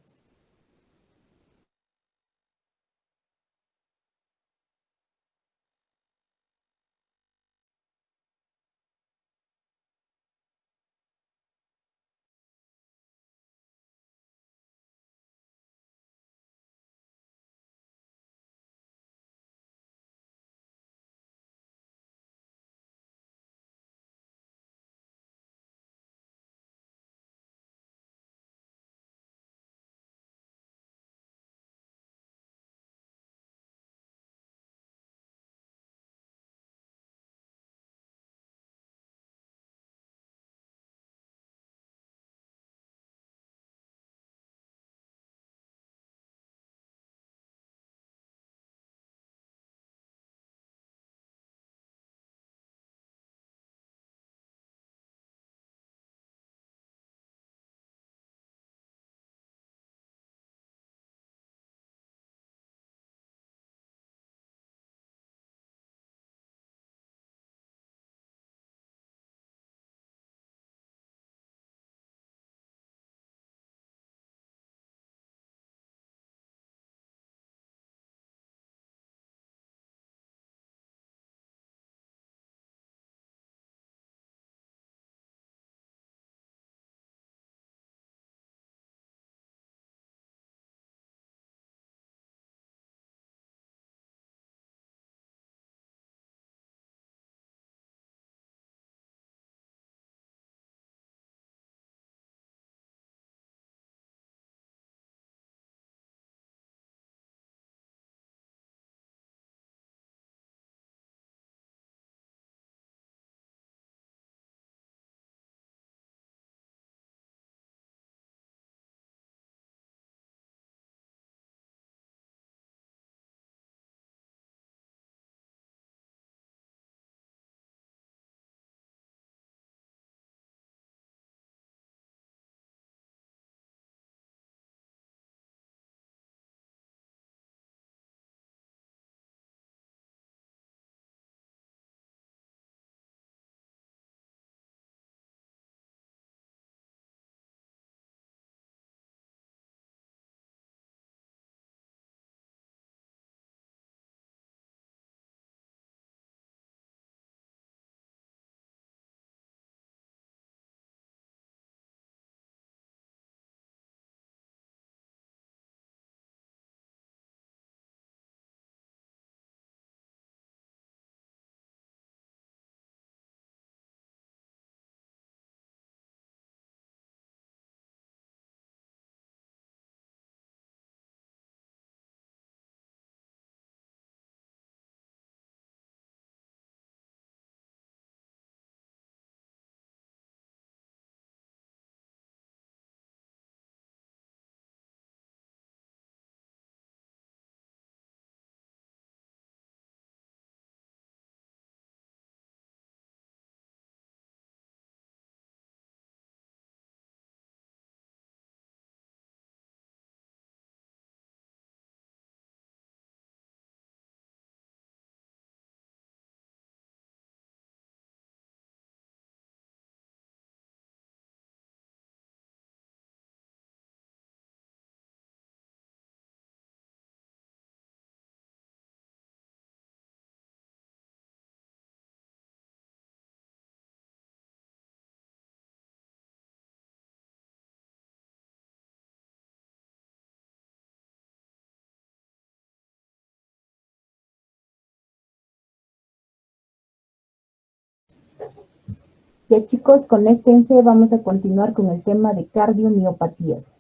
Ya chicos, conéctense, vamos a continuar con el tema de cardiomiopatías.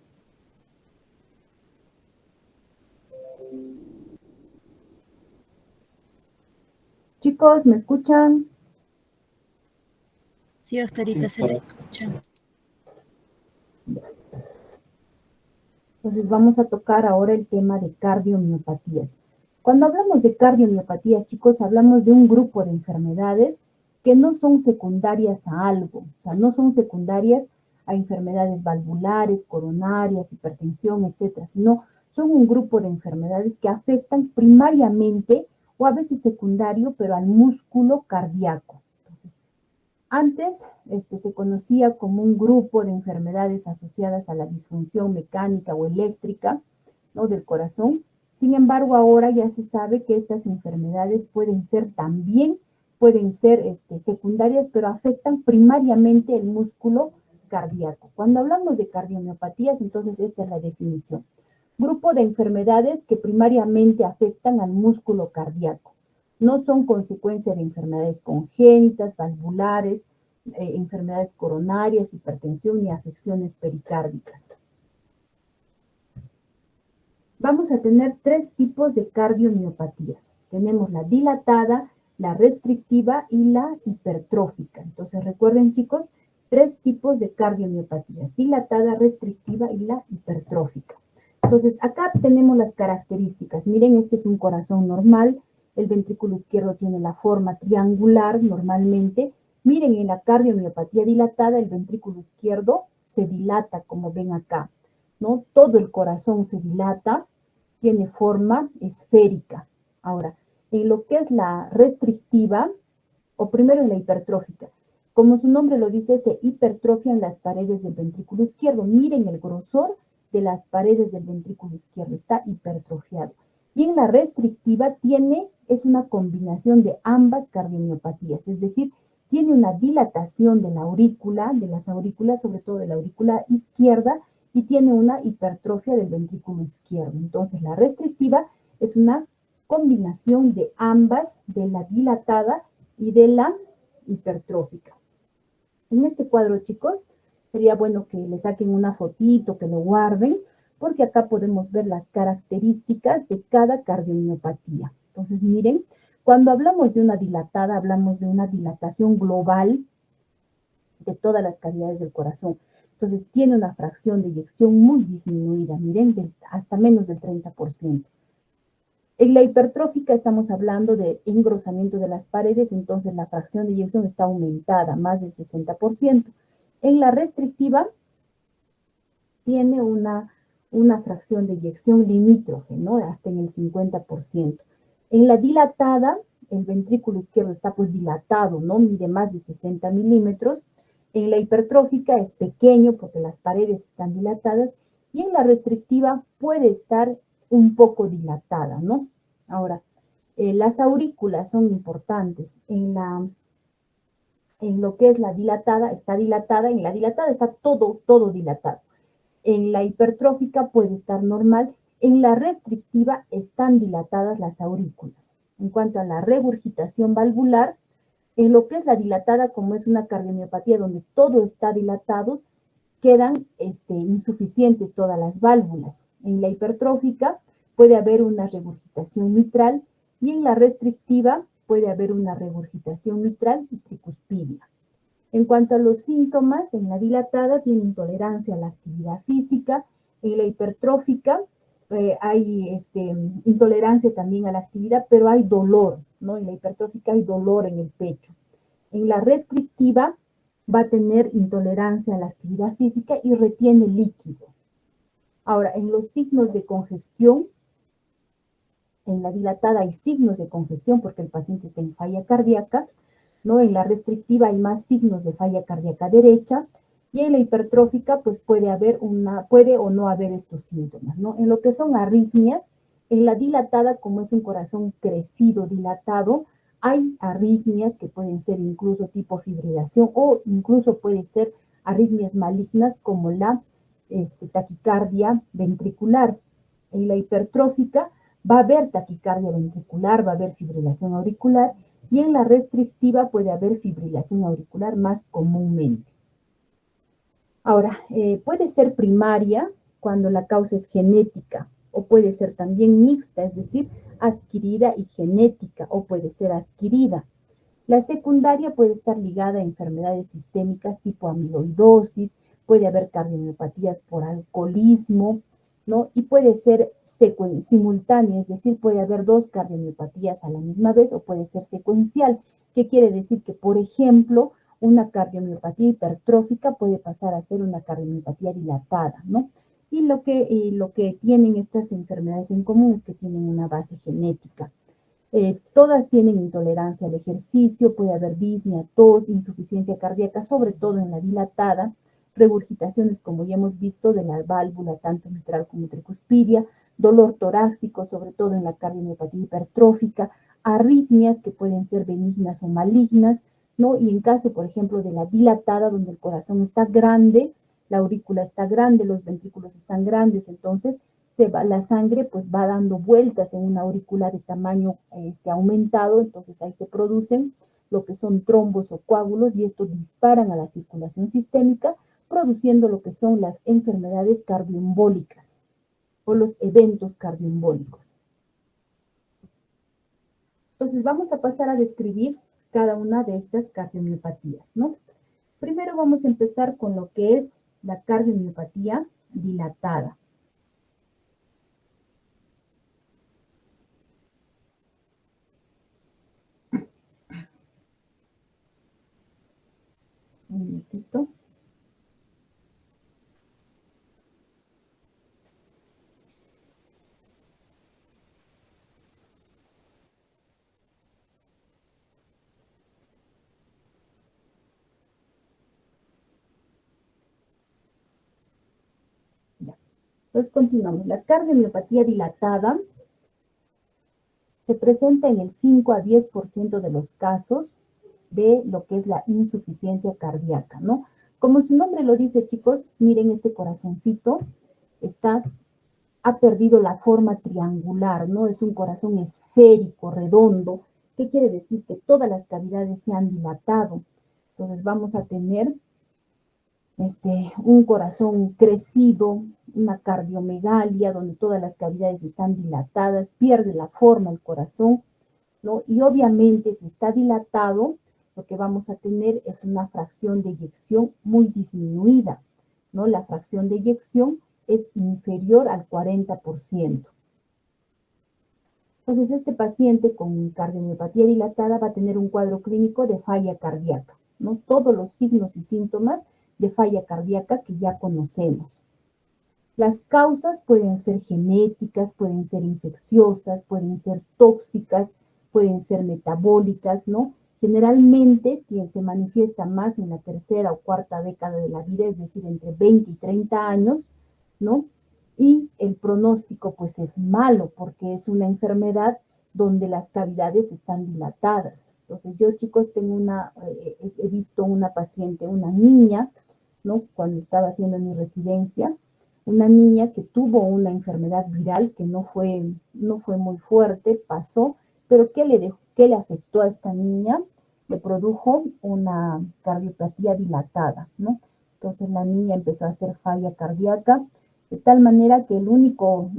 Chicos, ¿me escuchan? Sí, doctorita, se la escucha. Entonces vamos a tocar ahora el tema de cardiomiopatías. Cuando hablamos de cardiomiopatías, chicos, hablamos de un grupo de enfermedades que no son secundarias a algo, o sea, no son secundarias a enfermedades valvulares, coronarias, hipertensión, etcétera, sino son un grupo de enfermedades que afectan primariamente o a veces secundario, pero al músculo cardíaco. Entonces, Antes se conocía como un grupo de enfermedades asociadas a la disfunción mecánica o eléctrica, ¿no?, del corazón. Sin embargo, ahora ya se sabe que estas enfermedades pueden ser secundarias, pero afectan primariamente el músculo cardíaco. Cuando hablamos de cardiomiopatías, entonces esta es la definición. Grupo de enfermedades que primariamente afectan al músculo cardíaco. No son consecuencia de enfermedades congénitas, valvulares, enfermedades coronarias, hipertensión ni afecciones pericárdicas. Vamos a tener tres tipos de cardiomiopatías. Tenemos la dilatada, la restrictiva y la hipertrófica. Entonces recuerden, chicos, tres tipos de cardiomiopatías: dilatada, restrictiva y la hipertrófica. Entonces acá tenemos las características. Miren, este es un corazón normal. El ventrículo izquierdo tiene la forma triangular normalmente. Miren, en la cardiomiopatía dilatada, el ventrículo izquierdo se dilata, como ven acá, ¿no? Todo el corazón se dilata, tiene forma esférica. Ahora, en lo que es la restrictiva, o primero en la hipertrófica, como su nombre lo dice, se hipertrofian las paredes del ventrículo izquierdo. Miren el grosor de las paredes del ventrículo izquierdo, está hipertrofiado. Y en la restrictiva es una combinación de ambas cardiomiopatías, es decir, tiene una dilatación de la aurícula, de las aurículas, sobre todo de la aurícula izquierda, y tiene una hipertrofia del ventrículo izquierdo. Entonces, la restrictiva es una combinación de ambas, de la dilatada y de la hipertrófica. En este cuadro, chicos, sería bueno que le saquen una fotito, que lo guarden, porque acá podemos ver las características de cada cardiomiopatía. Entonces, miren, cuando hablamos de una dilatada, hablamos de una dilatación global de todas las cavidades del corazón. Entonces, tiene una fracción de eyección muy disminuida, miren, hasta menos del 30%. En la hipertrófica estamos hablando de engrosamiento de las paredes, entonces la fracción de eyección está aumentada, más del 60%. En la restrictiva tiene una fracción de eyección limítrofe, ¿no?, hasta en el 50%. En la dilatada, el ventrículo izquierdo está pues dilatado, ¿no?, mide más de 60 milímetros. En la hipertrófica es pequeño porque las paredes están dilatadas, y en la restrictiva puede estar un poco dilatada, ¿no? Ahora, las aurículas son importantes. En lo que es la dilatada, está dilatada, en la dilatada está todo dilatado. En la hipertrófica puede estar normal. En la restrictiva están dilatadas las aurículas. En cuanto a la regurgitación valvular, en lo que es la dilatada, como es una cardiomiopatía donde todo está dilatado, quedan insuficientes todas las válvulas. En la hipertrófica puede haber una regurgitación mitral, y en la restrictiva puede haber una regurgitación mitral y tricuspidia. En cuanto a los síntomas, en la dilatada tiene intolerancia a la actividad física. En la hipertrófica hay intolerancia también a la actividad, pero hay dolor, ¿no? En la hipertrófica hay dolor en el pecho. En la restrictiva va a tener intolerancia a la actividad física y retiene líquido. Ahora, en los signos de congestión, en la dilatada hay signos de congestión porque el paciente está en falla cardíaca, ¿no? En la restrictiva hay más signos de falla cardíaca derecha, y en la hipertrófica pues puede o no haber estos síntomas, ¿no? En lo que son arritmias, en la dilatada, como es un corazón crecido, dilatado, hay arritmias que pueden ser incluso tipo fibrilación, o incluso pueden ser arritmias malignas como la taquicardia ventricular. En la hipertrófica va a haber taquicardia ventricular, va a haber fibrilación auricular, y en la restrictiva puede haber fibrilación auricular más comúnmente. Ahora, puede ser primaria cuando la causa es genética, o puede ser también mixta, es decir, adquirida y genética, o puede ser adquirida. La secundaria puede estar ligada a enfermedades sistémicas tipo amiloidosis, puede haber cardiomiopatías por alcoholismo, ¿no? Y puede ser simultánea, es decir, puede haber dos cardiomiopatías a la misma vez, o puede ser secuencial. ¿Qué quiere decir? Que, por ejemplo, una cardiomiopatía hipertrófica puede pasar a ser una cardiomiopatía dilatada, ¿no? Y lo que tienen estas enfermedades en común es que tienen una base genética. Todas tienen intolerancia al ejercicio, puede haber disnea, tos, insuficiencia cardíaca, sobre todo en la dilatada, regurgitaciones, como ya hemos visto, de la válvula, tanto mitral como tricuspidia, dolor torácico, sobre todo en la cardiomiopatía hipertrófica, arritmias que pueden ser benignas o malignas, ¿no? Y en caso, por ejemplo, de la dilatada, donde el corazón está grande, la aurícula está grande, los ventrículos están grandes, entonces la sangre pues va dando vueltas en una aurícula de tamaño aumentado, entonces ahí se producen lo que son trombos o coágulos y estos disparan a la circulación sistémica, produciendo lo que son las enfermedades cardioembólicas o los eventos cardioembólicos. Entonces vamos a pasar a describir cada una de estas cardiomiopatías, ¿no? Primero vamos a empezar con lo que es la cardiomiopatía dilatada. Un minutito. Entonces continuamos. La cardiomiopatía dilatada se presenta en el 5 a 10% de los casos de lo que es la insuficiencia cardíaca, ¿no? Como su nombre lo dice, chicos, miren este corazoncito, ha perdido la forma triangular, ¿no? Es un corazón esférico, redondo. ¿Qué quiere decir? Que todas las cavidades se han dilatado. Entonces vamos a tener un corazón crecido, una cardiomegalia donde todas las cavidades están dilatadas, pierde la forma el corazón, ¿no? Y obviamente si está dilatado, lo que vamos a tener es una fracción de eyección muy disminuida, ¿no? La fracción de eyección es inferior al 40%. Entonces, este paciente con cardiomiopatía dilatada va a tener un cuadro clínico de falla cardíaca, ¿no? Todos los signos y síntomas de falla cardíaca que ya conocemos. Las causas pueden ser genéticas, pueden ser infecciosas, pueden ser tóxicas, pueden ser metabólicas, ¿no? Generalmente se manifiesta más en la tercera o cuarta década de la vida, es decir, entre 20 y 30 años, ¿no? Y el pronóstico pues es malo porque es una enfermedad donde las cavidades están dilatadas. Entonces yo, chicos, he visto una paciente, una niña, ¿no? Cuando estaba haciendo mi residencia, una niña que tuvo una enfermedad viral que no fue muy fuerte, pasó, pero ¿qué le afectó a esta niña? Le produjo una cardiopatía dilatada, ¿no? Entonces la niña empezó a hacer falla cardíaca, de tal manera que el único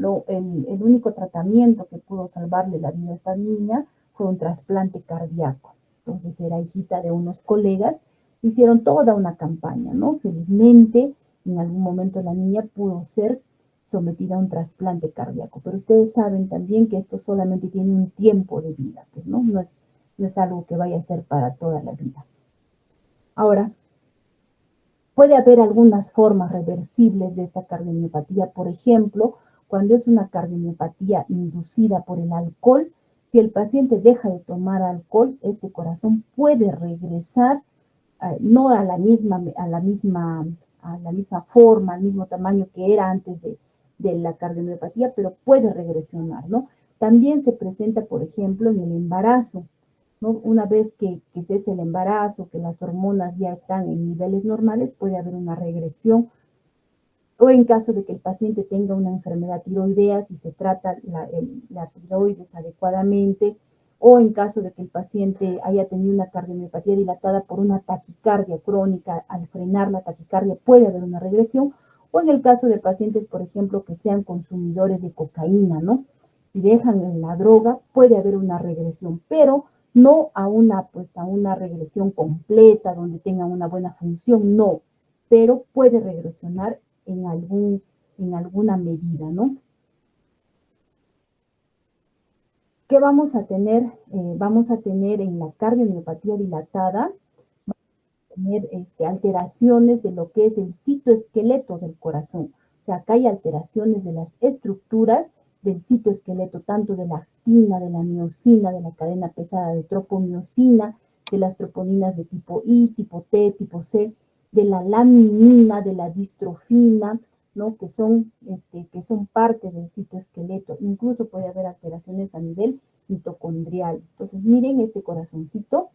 tratamiento que pudo salvarle la vida a esta niña fue un trasplante cardíaco. Entonces era hijita de unos colegas, hicieron toda una campaña, ¿no? Felizmente, en algún momento la niña pudo ser sometida a un trasplante cardíaco, pero ustedes saben también que esto solamente tiene un tiempo de vida, pues, ¿no? No es algo que vaya a ser para toda la vida. Ahora, puede haber algunas formas reversibles de esta cardiomiopatía, por ejemplo, cuando es una cardiomiopatía inducida por el alcohol, si el paciente deja de tomar alcohol, este corazón puede regresar no a la misma forma, al mismo tamaño que era antes de la cardiomiopatía, pero puede regresionar, ¿no? También se presenta, por ejemplo, en el embarazo, ¿no? Una vez que cese el embarazo, que las hormonas ya están en niveles normales, puede haber una regresión, o en caso de que el paciente tenga una enfermedad tiroidea, si se trata la tiroides adecuadamente, o en caso de que el paciente haya tenido una cardiomiopatía dilatada por una taquicardia crónica, al frenar la taquicardia puede haber una regresión, o en el caso de pacientes, por ejemplo, que sean consumidores de cocaína, ¿no? Si dejan la droga, puede haber una regresión, pero no a una regresión completa donde tengan una buena función, no, pero puede regresionar en alguna medida, ¿no? ¿Qué vamos a tener? Vamos a tener en la cardiomiopatía dilatada, tener alteraciones de lo que es el citoesqueleto del corazón. O sea, acá hay alteraciones de las estructuras del citoesqueleto, tanto de la actina, de la miosina, de la cadena pesada de tropomiosina, de las troponinas de tipo I, tipo T, tipo C, de la laminina, de la distrofina, ¿no? que son parte del citoesqueleto. Incluso puede haber alteraciones a nivel mitocondrial. Entonces, miren este corazoncito.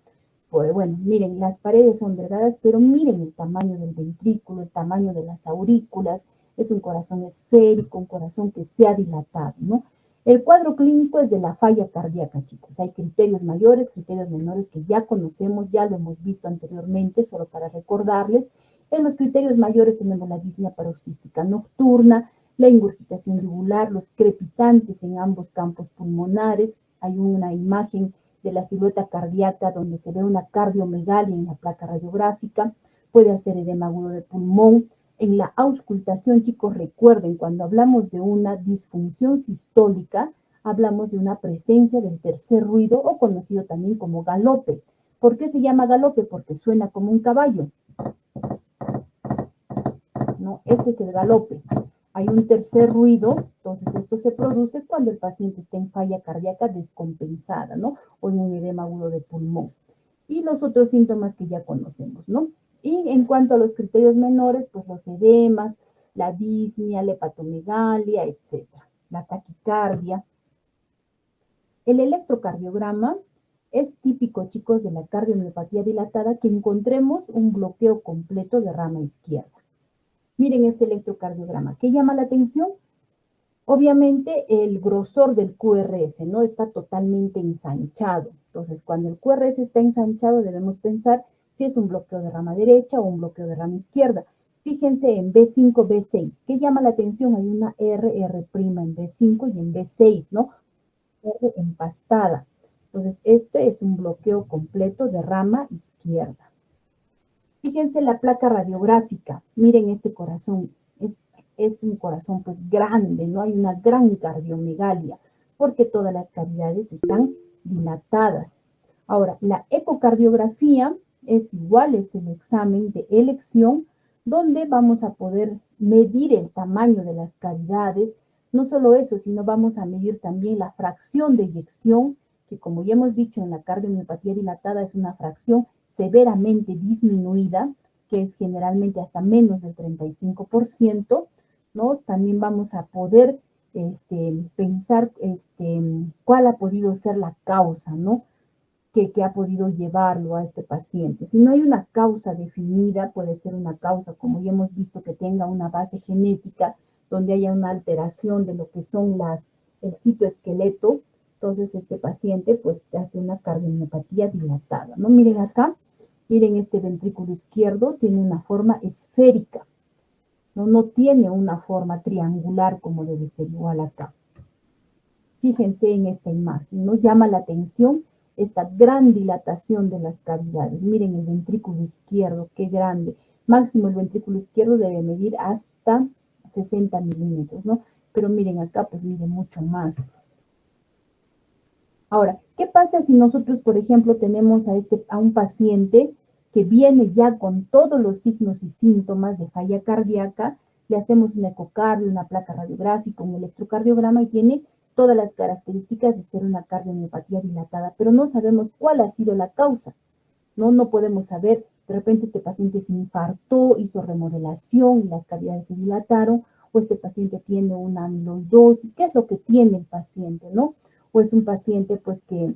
Pues bueno, miren, las paredes son delgadas, pero miren el tamaño del ventrículo, el tamaño de las aurículas. Es un corazón esférico, un corazón que se ha dilatado, ¿no? El cuadro clínico es de la falla cardíaca, chicos. Hay criterios mayores, criterios menores que ya conocemos, ya lo hemos visto anteriormente, solo para recordarles. En los criterios mayores tenemos la disnea paroxística nocturna, la ingurgitación yugular, los crepitantes en ambos campos pulmonares. Hay una imagen de la silueta cardíaca donde se ve una cardiomegalia en la placa radiográfica. Puede hacer edema agudo de pulmón. En la auscultación, chicos, recuerden, cuando hablamos de una disfunción sistólica, hablamos de una presencia del tercer ruido o conocido también como galope. ¿Por qué se llama galope? Porque suena como un caballo, ¿no? Este es el galope. Hay un tercer ruido, entonces esto se produce cuando el paciente está en falla cardíaca descompensada, ¿no? O en un edema agudo de pulmón. Y los otros síntomas que ya conocemos, ¿no? Y en cuanto a los criterios menores, pues los edemas, la disnea, la hepatomegalia, etc. La taquicardia. El electrocardiograma es típico, chicos, de la cardiomiopatía dilatada que encontremos un bloqueo completo de rama izquierda. Miren este electrocardiograma. ¿Qué llama la atención? Obviamente el grosor del QRS, ¿no? Está totalmente ensanchado. Entonces, cuando el QRS está ensanchado, debemos pensar si es un bloqueo de rama derecha o un bloqueo de rama izquierda. Fíjense en B5, B6. ¿Qué llama la atención? Hay una R' en B5 y en B6, ¿no? R empastada. Entonces, este es un bloqueo completo de rama izquierda. Fíjense la placa radiográfica. Miren este corazón. Es un corazón pues grande, ¿no? Hay una gran cardiomegalia, porque todas las cavidades están dilatadas. Ahora, la ecocardiografía es igual, es el examen de elección, donde vamos a poder medir el tamaño de las cavidades. No solo eso, sino vamos a medir también la fracción de eyección, que como ya hemos dicho en la cardiomiopatía dilatada es una fracción severamente disminuida, que es generalmente hasta menos del 35%, ¿no? También vamos a poder pensar cuál ha podido ser la causa, ¿no? Que ha podido llevarlo a este paciente. Si no hay una causa definida, puede ser una causa, como ya hemos visto, que tenga una base genética, donde haya una alteración de lo que son el citoesqueleto. Entonces este paciente pues hace una cardiomiopatía dilatada, ¿no? Miren acá, miren este ventrículo izquierdo, tiene una forma esférica, no tiene una forma triangular como debe ser igual acá. Fíjense en esta imagen, ¿no? Llama la atención esta gran dilatación de las cavidades. Miren el ventrículo izquierdo, qué grande. Máximo el ventrículo izquierdo debe medir hasta 60 milímetros, ¿no? Pero miren acá, pues miren mucho más. Ahora, ¿qué pasa si nosotros, por ejemplo, tenemos a un paciente que viene ya con todos los signos y síntomas de falla cardíaca? Le hacemos un ecocardio, una placa radiográfica, un electrocardiograma y tiene todas las características de ser una cardiomiopatía dilatada, pero no sabemos cuál ha sido la causa, ¿no? No podemos saber, de repente este paciente se infartó, hizo remodelación y las cavidades se dilataron, o este paciente tiene una amiloidosis, ¿qué es lo que tiene el paciente, no? O es un paciente pues que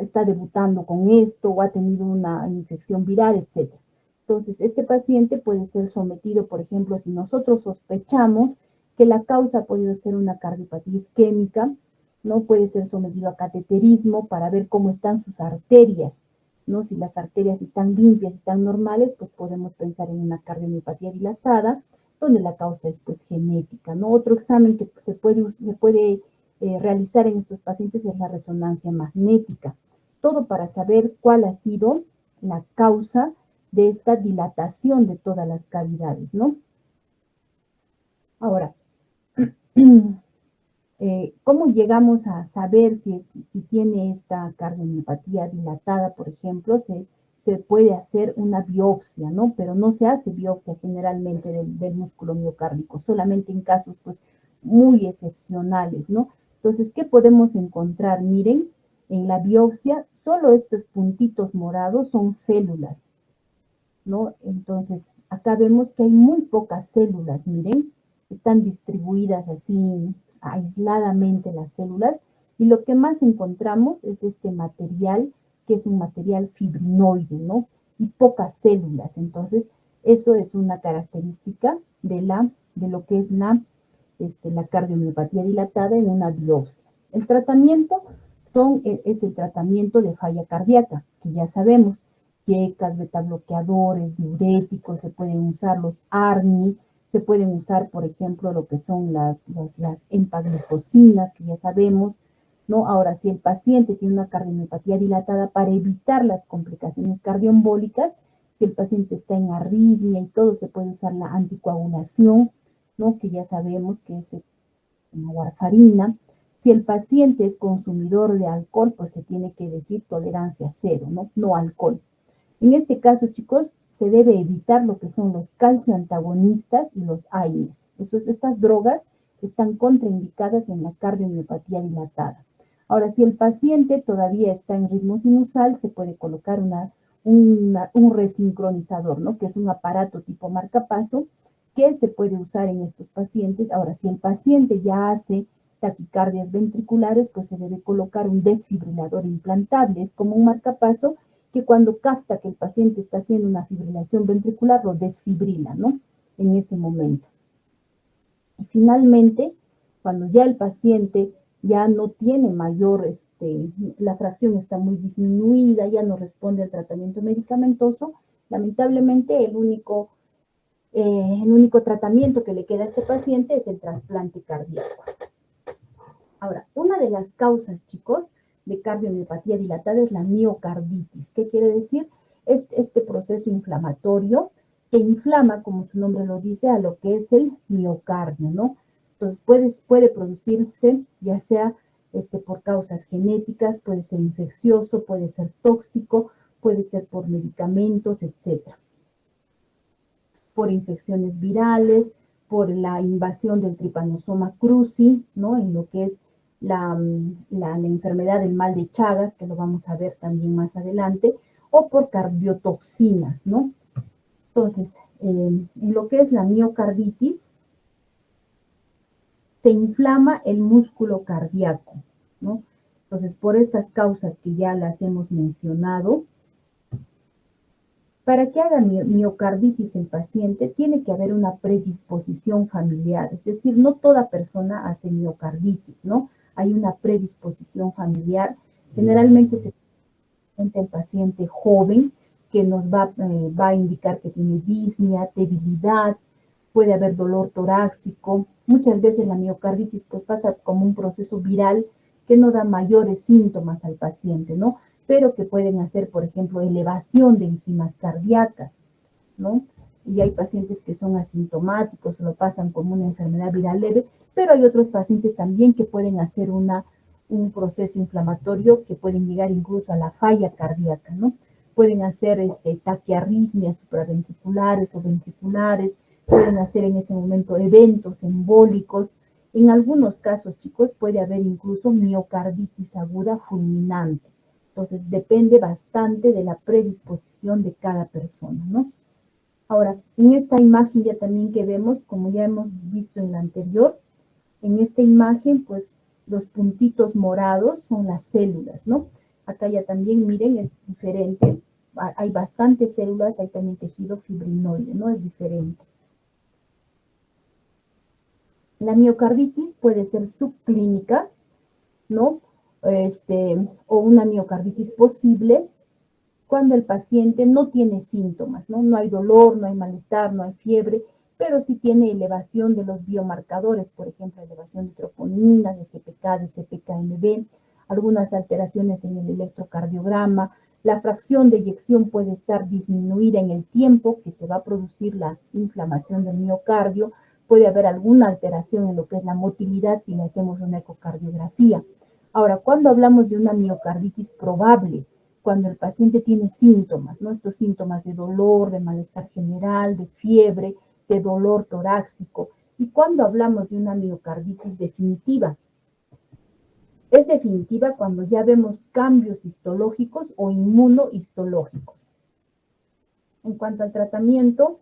está debutando con esto o ha tenido una infección viral, etc. Entonces, este paciente puede ser sometido, por ejemplo, si nosotros sospechamos que la causa ha podido ser una cardiopatía isquémica, ¿no? Puede ser sometido a cateterismo para ver cómo están sus arterias, ¿no? Si las arterias están limpias, están normales, pues podemos pensar en una cardiomiopatía dilatada, donde la causa es pues genética, ¿no? Otro examen que se puede realizar en estos pacientes es la resonancia magnética. Todo para saber cuál ha sido la causa de esta dilatación de todas las cavidades, ¿no? Ahora, ¿cómo llegamos a saber si tiene esta cardiomiopatía dilatada, por ejemplo? Se puede hacer una biopsia, ¿no? Pero no se hace biopsia generalmente del músculo miocárdico, solamente en casos pues muy excepcionales, ¿no? Entonces, ¿qué podemos encontrar? Miren, en la biopsia, solo estos puntitos morados son células, ¿no? Entonces, acá vemos que hay muy pocas células, miren, están distribuidas así aisladamente las células, y lo que más encontramos es este material, que es un material fibrinoide, ¿no? Y pocas células. Entonces, eso es una característica de lo que es la cardiomiopatía dilatada en una biopsia. El tratamiento es el tratamiento de falla cardíaca, que ya sabemos, yecas, betabloqueadores, diuréticos, se pueden usar los ARNI, se pueden usar, por ejemplo, lo que son las empaglifosinas, que ya sabemos, ¿no? Ahora, si el paciente tiene una cardiomiopatía dilatada, para evitar las complicaciones cardioembólicas, si el paciente está en arritmia y todo, se puede usar la anticoagulación, ¿no? Que ya sabemos que es la warfarina. Si el paciente es consumidor de alcohol, pues se tiene que decir tolerancia cero, ¿no? No alcohol. En este caso, chicos, se debe evitar lo que son los calcioantagonistas y los AINES. Estas drogas están contraindicadas en la cardiomiopatía dilatada. Ahora, si el paciente todavía está en ritmo sinusal, se puede colocar un resincronizador, ¿no? Que es un aparato tipo marcapaso que se puede usar en estos pacientes. Ahora, si el paciente ya hace taquicardias ventriculares, pues se debe colocar un desfibrilador implantable. Es como un marcapaso que cuando capta que el paciente está haciendo una fibrilación ventricular, lo desfibrila, ¿no? En ese momento. Y finalmente, cuando ya el paciente ya no tiene mayor, la fracción está muy disminuida, ya no responde al tratamiento medicamentoso, lamentablemente el único tratamiento que le queda a este paciente es el trasplante cardíaco. Ahora, una de las causas, chicos, de cardiomiopatía dilatada es la miocarditis. ¿Qué quiere decir? Es este proceso inflamatorio que inflama, como su nombre lo dice, a lo que es el miocardio, ¿no? Entonces puede producirse ya sea por causas genéticas, puede ser infeccioso, puede ser tóxico, puede ser por medicamentos, etcétera. Por infecciones virales, por la invasión del Trypanosoma cruzi, ¿no? En lo que es la enfermedad del mal de Chagas, que lo vamos a ver también más adelante, o por cardiotoxinas, ¿no? Entonces, en lo que es la miocarditis, se inflama el músculo cardíaco, ¿no? Entonces, por estas causas que ya las hemos mencionado, para que haga miocarditis el paciente, tiene que haber una predisposición familiar, es decir, no toda persona hace miocarditis, ¿no? Hay una predisposición familiar. Generalmente se presenta el paciente joven que nos va a indicar que tiene disnea, debilidad, puede haber dolor torácico. Muchas veces la miocarditis pues pasa como un proceso viral que no da mayores síntomas al paciente, ¿no? Pero que pueden hacer, por ejemplo, elevación de enzimas cardíacas, ¿no? Y hay pacientes que son asintomáticos, lo pasan como una enfermedad viral leve, pero hay otros pacientes también que pueden hacer un proceso inflamatorio que pueden llegar incluso a la falla cardíaca, ¿no? Pueden hacer taquiarritmias supraventriculares o ventriculares, pueden hacer en ese momento eventos embólicos. En algunos casos, chicos, puede haber incluso miocarditis aguda fulminante. Entonces, depende bastante de la predisposición de cada persona, ¿no? Ahora, en esta imagen ya también que vemos, como ya hemos visto en la anterior, en esta imagen, pues, los puntitos morados son las células, ¿no? Acá ya también, miren, es diferente. Hay bastantes células, hay también tejido fibrinoide, ¿no? Es diferente. La miocarditis puede ser subclínica, ¿no? O una miocarditis posible cuando el paciente no tiene síntomas, ¿no? No hay dolor, no hay malestar, no hay fiebre, pero sí tiene elevación de los biomarcadores, por ejemplo, elevación de troponina, de CPK, de CPK-MB, algunas alteraciones en el electrocardiograma. La fracción de eyección puede estar disminuida en el tiempo que se va a producir la inflamación del miocardio. Puede haber alguna alteración en lo que es la motilidad si le hacemos una ecocardiografía. Ahora, cuando hablamos de una miocarditis probable, cuando el paciente tiene síntomas, ¿no? Estos síntomas de dolor, de malestar general, de fiebre, de dolor torácico, ¿Y cuando hablamos de una miocarditis definitiva? Es definitiva cuando ya vemos cambios histológicos o inmunohistológicos. En cuanto al tratamiento,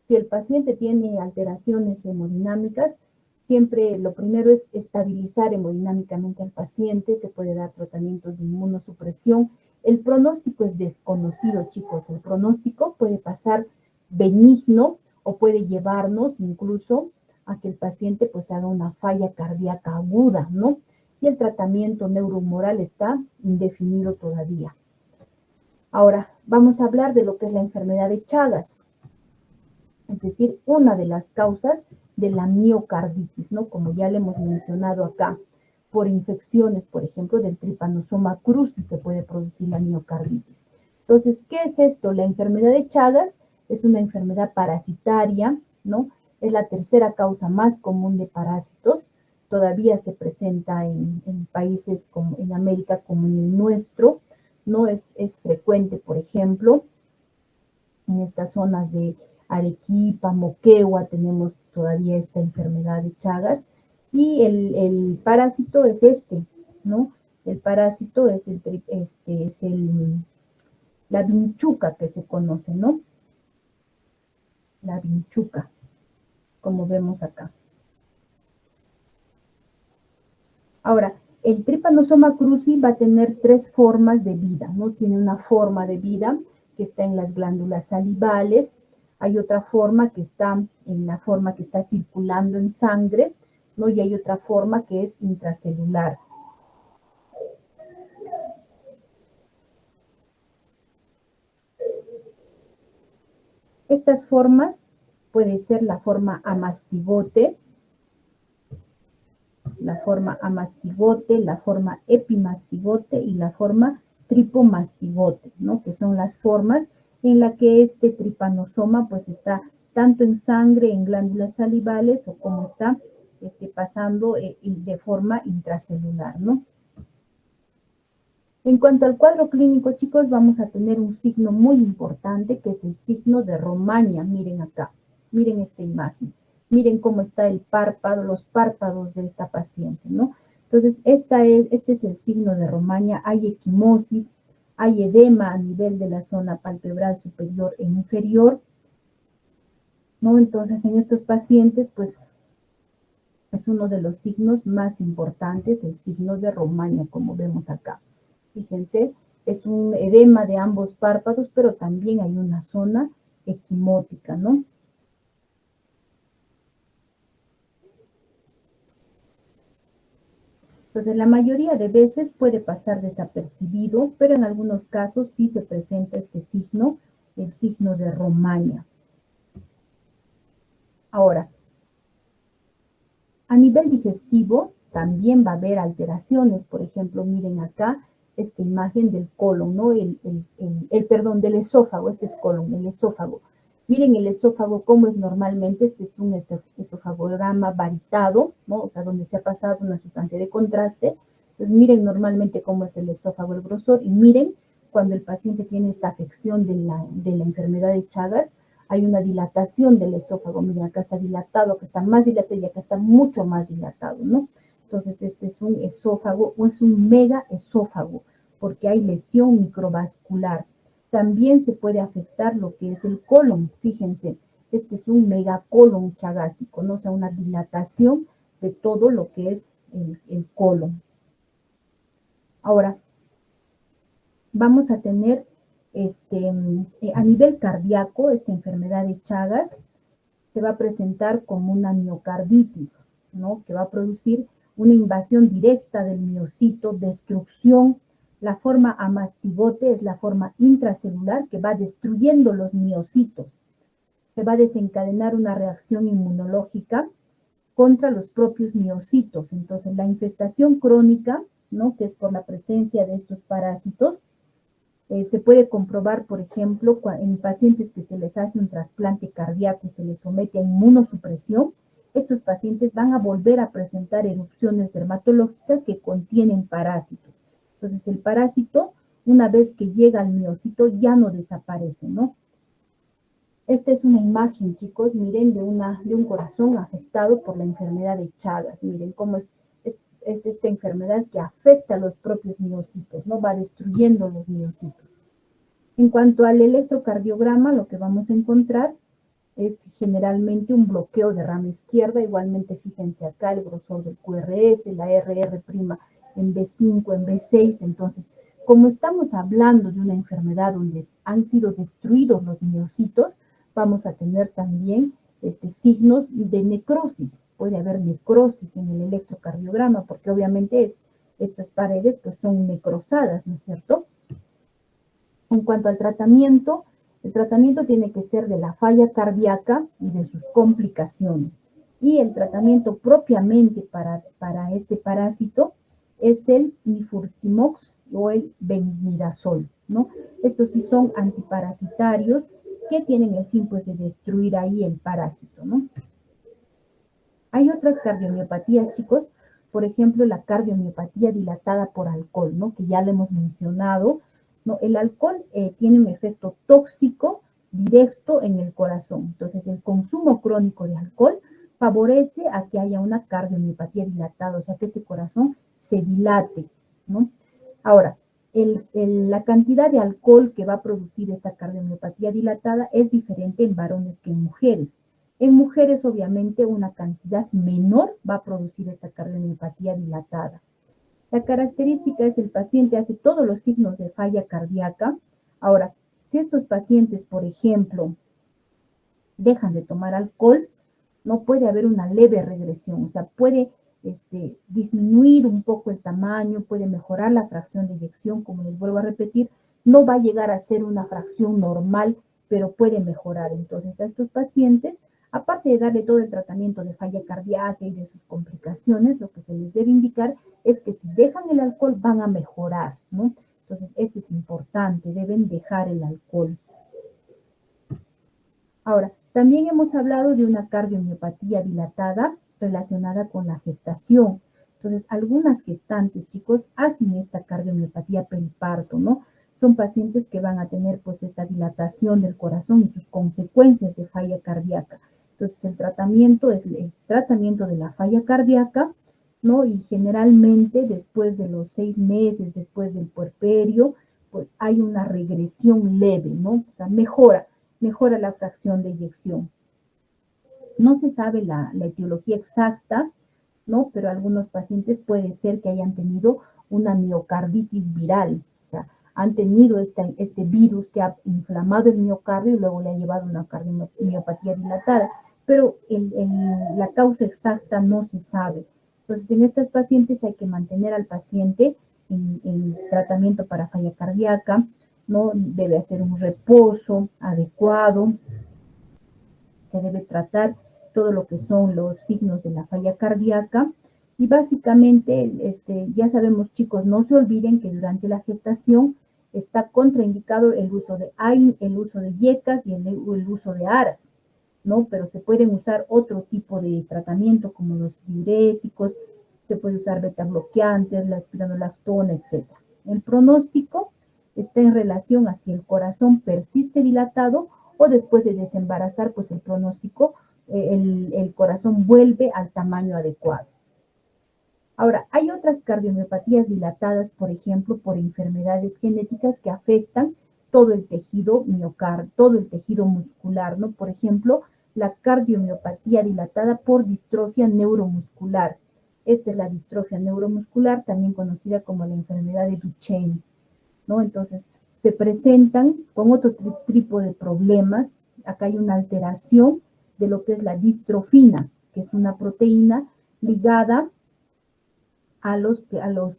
si el paciente tiene alteraciones hemodinámicas, siempre lo primero es estabilizar hemodinámicamente al paciente, se puede dar tratamientos de inmunosupresión. El pronóstico es desconocido, chicos. El pronóstico puede pasar benigno o puede llevarnos incluso a que el paciente pues haga una falla cardíaca aguda, ¿no? Y el tratamiento neurohumoral está indefinido todavía. Ahora, vamos a hablar de lo que es la enfermedad de Chagas, es decir, una de las causas de la miocarditis, ¿no? Como ya le hemos mencionado acá, por infecciones, por ejemplo, del Trypanosoma cruzi se puede producir la miocarditis. Entonces, ¿qué es esto? La enfermedad de Chagas es una enfermedad parasitaria, ¿no? Es la tercera causa más común de parásitos. Todavía se presenta en países como en América como en el nuestro, no es frecuente, por ejemplo, en estas zonas de Arequipa, Moquegua, tenemos todavía esta enfermedad de Chagas, y el parásito es este, ¿no? El parásito es la vinchuca que se conoce, ¿no? La vinchuca, como vemos acá. Ahora, el Trypanosoma cruzi va a tener tres formas de vida, ¿no? Tiene una forma de vida que está en las glándulas salivales, hay otra forma que está en la forma que está circulando en sangre, ¿no? Y hay otra forma que es intracelular. Estas formas puede ser la forma amastigote, la forma epimastigote y la forma tripomastigote, ¿no? Que son las formas en la que este tripanosoma pues está tanto en sangre, en glándulas salivales o como está pasando de forma intracelular, ¿no? En cuanto al cuadro clínico, chicos, vamos a tener un signo muy importante que es el signo de Romaña. Miren acá, miren esta imagen. Miren cómo está el párpado, los párpados de esta paciente, ¿no? Entonces, este es el signo de Romaña. Hay equimosis, hay edema a nivel de la zona palpebral superior e inferior, ¿no? Entonces, en estos pacientes, pues, es uno de los signos más importantes, el signo de Romaña, como vemos acá. Fíjense, es un edema de ambos párpados, pero también hay una zona equimótica, ¿no? Entonces, la mayoría de veces puede pasar desapercibido, pero en algunos casos sí se presenta este signo, el signo de Romaña. Ahora, a nivel digestivo también va a haber alteraciones. Por ejemplo, miren acá esta imagen del colon, ¿no? Perdón, del esófago, este es colon, el esófago. Miren el esófago cómo es normalmente, este es un esofagograma varitado, ¿no? O sea, donde se ha pasado una sustancia de contraste. Entonces, miren normalmente cómo es el esófago, el grosor, y miren cuando el paciente tiene esta afección de la enfermedad de Chagas, hay una dilatación del esófago. Miren, acá está dilatado, acá está más dilatado y acá está mucho más dilatado, ¿no? Entonces, este es un esófago o es un megaesófago porque hay lesión microvascular. También se puede afectar lo que es el colon. Fíjense, este es un megacolon chagásico, ¿no? O sea, una dilatación de todo lo que es el colon. Ahora, vamos a tener a nivel cardíaco, esta enfermedad de Chagas se va a presentar como una miocarditis, ¿no? Que va a producir una invasión directa del miocito, destrucción. La forma amastigote es la forma intracelular que va destruyendo los miocitos. Se va a desencadenar una reacción inmunológica contra los propios miocitos. Entonces, la infestación crónica, ¿no? Que es por la presencia de estos parásitos, se puede comprobar, por ejemplo, en pacientes que se les hace un trasplante cardíaco y se les somete a inmunosupresión, estos pacientes van a volver a presentar erupciones dermatológicas que contienen parásitos. Entonces, el parásito, una vez que llega al miocito, ya no desaparece, ¿no? Esta es una imagen, chicos, miren, de un corazón afectado por la enfermedad de Chagas. Miren cómo es esta enfermedad que afecta a los propios miocitos, ¿no? Va destruyendo los miocitos. En cuanto al electrocardiograma, lo que vamos a encontrar es generalmente un bloqueo de rama izquierda. Igualmente, fíjense acá el grosor del QRS, la RR' en B5, en B6. Entonces, como estamos hablando de una enfermedad donde han sido destruidos los miocitos, vamos a tener también signos de necrosis. Puede haber necrosis en el electrocardiograma, porque obviamente estas paredes pues, son necrosadas, ¿no es cierto? En cuanto al tratamiento, el tratamiento tiene que ser de la falla cardíaca y de sus complicaciones. Y el tratamiento propiamente para este parásito es el nifurtimox o el benzimidazol, ¿no? Estos sí son antiparasitarios que tienen el fin pues, de destruir ahí el parásito, ¿no? Hay otras cardiomiopatías, chicos, por ejemplo, la cardiomiopatía dilatada por alcohol, ¿no? Que ya lo hemos mencionado, ¿no? El alcohol tiene un efecto tóxico directo en el corazón. Entonces, el consumo crónico de alcohol favorece a que haya una cardiomiopatía dilatada, o sea, que este corazón se dilate, ¿no? Ahora, la cantidad de alcohol que va a producir esta cardiomiopatía dilatada es diferente en varones que en mujeres. En mujeres, obviamente, una cantidad menor va a producir esta cardiomiopatía dilatada. La característica es el paciente hace todos los signos de falla cardíaca. Ahora, si estos pacientes, por ejemplo, dejan de tomar alcohol, no puede haber una leve regresión, o sea, puede disminuir un poco el tamaño, puede mejorar la fracción de eyección, como les vuelvo a repetir, no va a llegar a ser una fracción normal, pero puede mejorar. Entonces, a estos pacientes, aparte de darle todo el tratamiento de falla cardíaca y de sus complicaciones, lo que se les debe indicar es que si dejan el alcohol van a mejorar, ¿no? Entonces, esto es importante, deben dejar el alcohol. Ahora, también hemos hablado de una cardiomiopatía dilatada relacionada con la gestación. Entonces, algunas gestantes, chicos, hacen esta cardiomiopatía periparto, ¿no? Son pacientes que van a tener pues esta dilatación del corazón y sus consecuencias de falla cardíaca. Entonces, el tratamiento es el tratamiento de la falla cardíaca, ¿no? Y generalmente después de los 6 meses, después del puerperio, pues hay una regresión leve, ¿no? O sea, mejora la fracción de eyección. No se sabe la etiología exacta, ¿no? Pero algunos pacientes puede ser que hayan tenido una miocarditis viral, o sea, han tenido este virus que ha inflamado el miocardio y luego le ha llevado a una cardiomiopatía dilatada, pero la causa exacta no se sabe. Entonces, en estas pacientes hay que mantener al paciente en tratamiento para falla cardíaca, ¿no? Debe hacer un reposo adecuado, se debe tratar todo lo que son los signos de la falla cardíaca y básicamente, ya sabemos, chicos, no se olviden que durante la gestación está contraindicado el uso de AIN, el uso de IECAS y el uso de ARAS, ¿no? Pero se pueden usar otro tipo de tratamiento como los diuréticos, se puede usar beta-bloqueantes, la espironolactona, etc. El pronóstico está en relación a si el corazón persiste dilatado o después de desembarazar, pues el pronóstico, el corazón vuelve al tamaño adecuado. Ahora, hay otras cardiomiopatías dilatadas, por ejemplo, por enfermedades genéticas que afectan todo el tejido miocardio, todo el tejido muscular, ¿no? Por ejemplo, la cardiomiopatía dilatada por distrofia neuromuscular. Esta es la distrofia neuromuscular, también conocida como la enfermedad de Duchenne, ¿no? Entonces, se presentan con otro tipo de problemas. Acá hay una alteración de lo que es la distrofina, que es una proteína ligada a los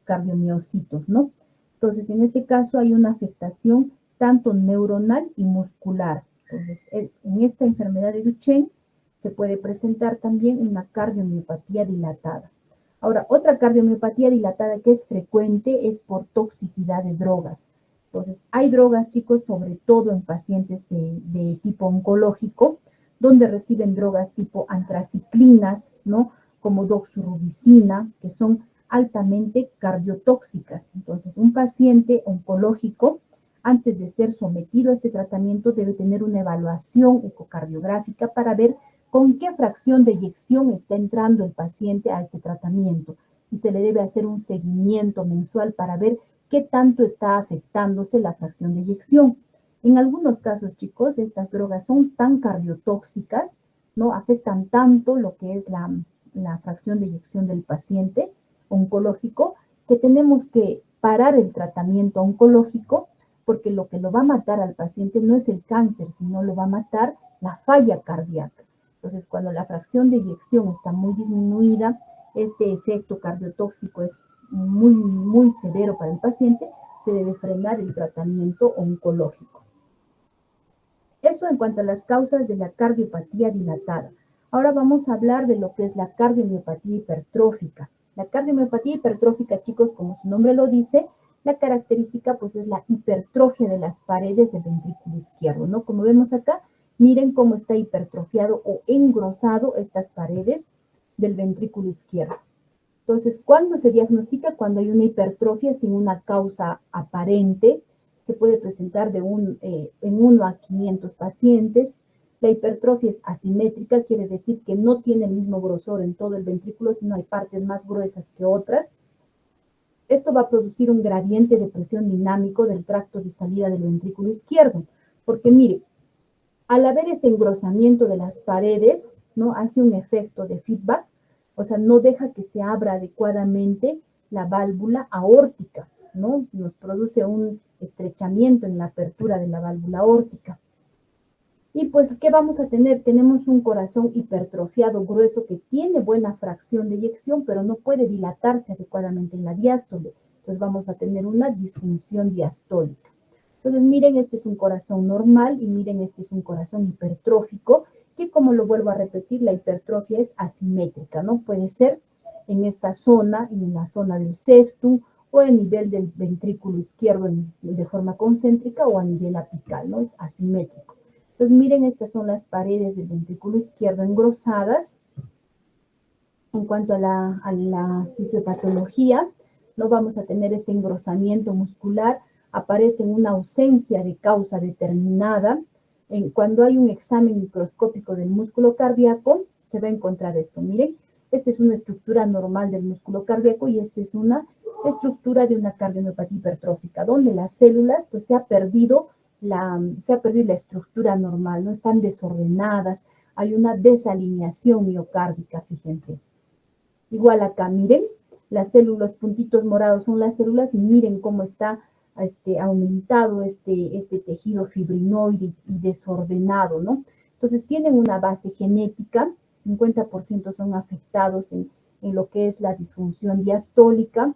cardiomiocitos, ¿no? Entonces, en este caso hay una afectación tanto neuronal y muscular. Entonces, en esta enfermedad de Duchenne se puede presentar también una cardiomiopatía dilatada. Ahora, otra cardiomiopatía dilatada que es frecuente es por toxicidad de drogas. Entonces, hay drogas, chicos, sobre todo en pacientes de tipo oncológico, donde reciben drogas tipo antraciclinas, ¿no? Como doxorubicina, que son altamente cardiotóxicas. Entonces, un paciente oncológico antes de ser sometido a este tratamiento, debe tener una evaluación ecocardiográfica para ver con qué fracción de eyección está entrando el paciente a este tratamiento. Y se le debe hacer un seguimiento mensual para ver qué tanto está afectándose la fracción de eyección. En algunos casos, chicos, estas drogas son tan cardiotóxicas, ¿no? Afectan tanto lo que es la fracción de eyección del paciente oncológico, que tenemos que parar el tratamiento oncológico, porque lo que lo va a matar al paciente no es el cáncer, sino lo va a matar la falla cardíaca. Entonces, cuando la fracción de eyección está muy disminuida, este efecto cardiotóxico es muy, muy severo para el paciente, se debe frenar el tratamiento oncológico. Eso en cuanto a las causas de la cardiopatía dilatada. Ahora vamos a hablar de lo que es la cardiomiopatía hipertrófica. La cardiomiopatía hipertrófica, chicos, como su nombre lo dice, la característica pues es la hipertrofia de las paredes del ventrículo izquierdo, ¿no? Como vemos acá, miren cómo está hipertrofiado o engrosado estas paredes del ventrículo izquierdo. Entonces, ¿cuándo se diagnostica? Cuando hay una hipertrofia sin una causa aparente. Se puede presentar en 1 a 500 pacientes. La hipertrofia es asimétrica, quiere decir que no tiene el mismo grosor en todo el ventrículo, sino hay partes más gruesas que otras. Esto va a producir un gradiente de presión dinámico del tracto de salida del ventrículo izquierdo, porque mire, al haber este engrosamiento de las paredes, ¿no? Hace un efecto de feedback, o sea, no deja que se abra adecuadamente la válvula aórtica, ¿no? Nos produce un estrechamiento en la apertura de la válvula aórtica. Y pues, ¿qué vamos a tener? Tenemos un corazón hipertrofiado grueso que tiene buena fracción de eyección, pero no puede dilatarse adecuadamente en la diástole. Entonces vamos a tener una disfunción diastólica. Entonces, miren, este es un corazón normal y miren, este es un corazón hipertrófico, que como lo vuelvo a repetir, la hipertrofia es asimétrica, ¿no? Puede ser en esta zona, en la zona del septum, o a nivel del ventrículo izquierdo de forma concéntrica o a nivel apical, ¿no? Es asimétrico. Entonces, miren, estas son las paredes del ventrículo izquierdo engrosadas. En cuanto a la fisiopatología, no vamos a tener este engrosamiento muscular, aparece una ausencia de causa determinada. Cuando hay un examen microscópico del músculo cardíaco, se va a encontrar esto. Miren, esta es una estructura normal del músculo cardíaco y esta es una estructura de una cardiomiopatía hipertrófica, donde las células, pues se ha perdido la estructura normal, no están desordenadas, hay una desalineación miocárdica, fíjense. Igual acá, miren, las células, los puntitos morados son las células y miren cómo está aumentado este tejido fibrinoide y desordenado, ¿no? Entonces tienen una base genética, 50% son afectados en lo que es la disfunción diastólica,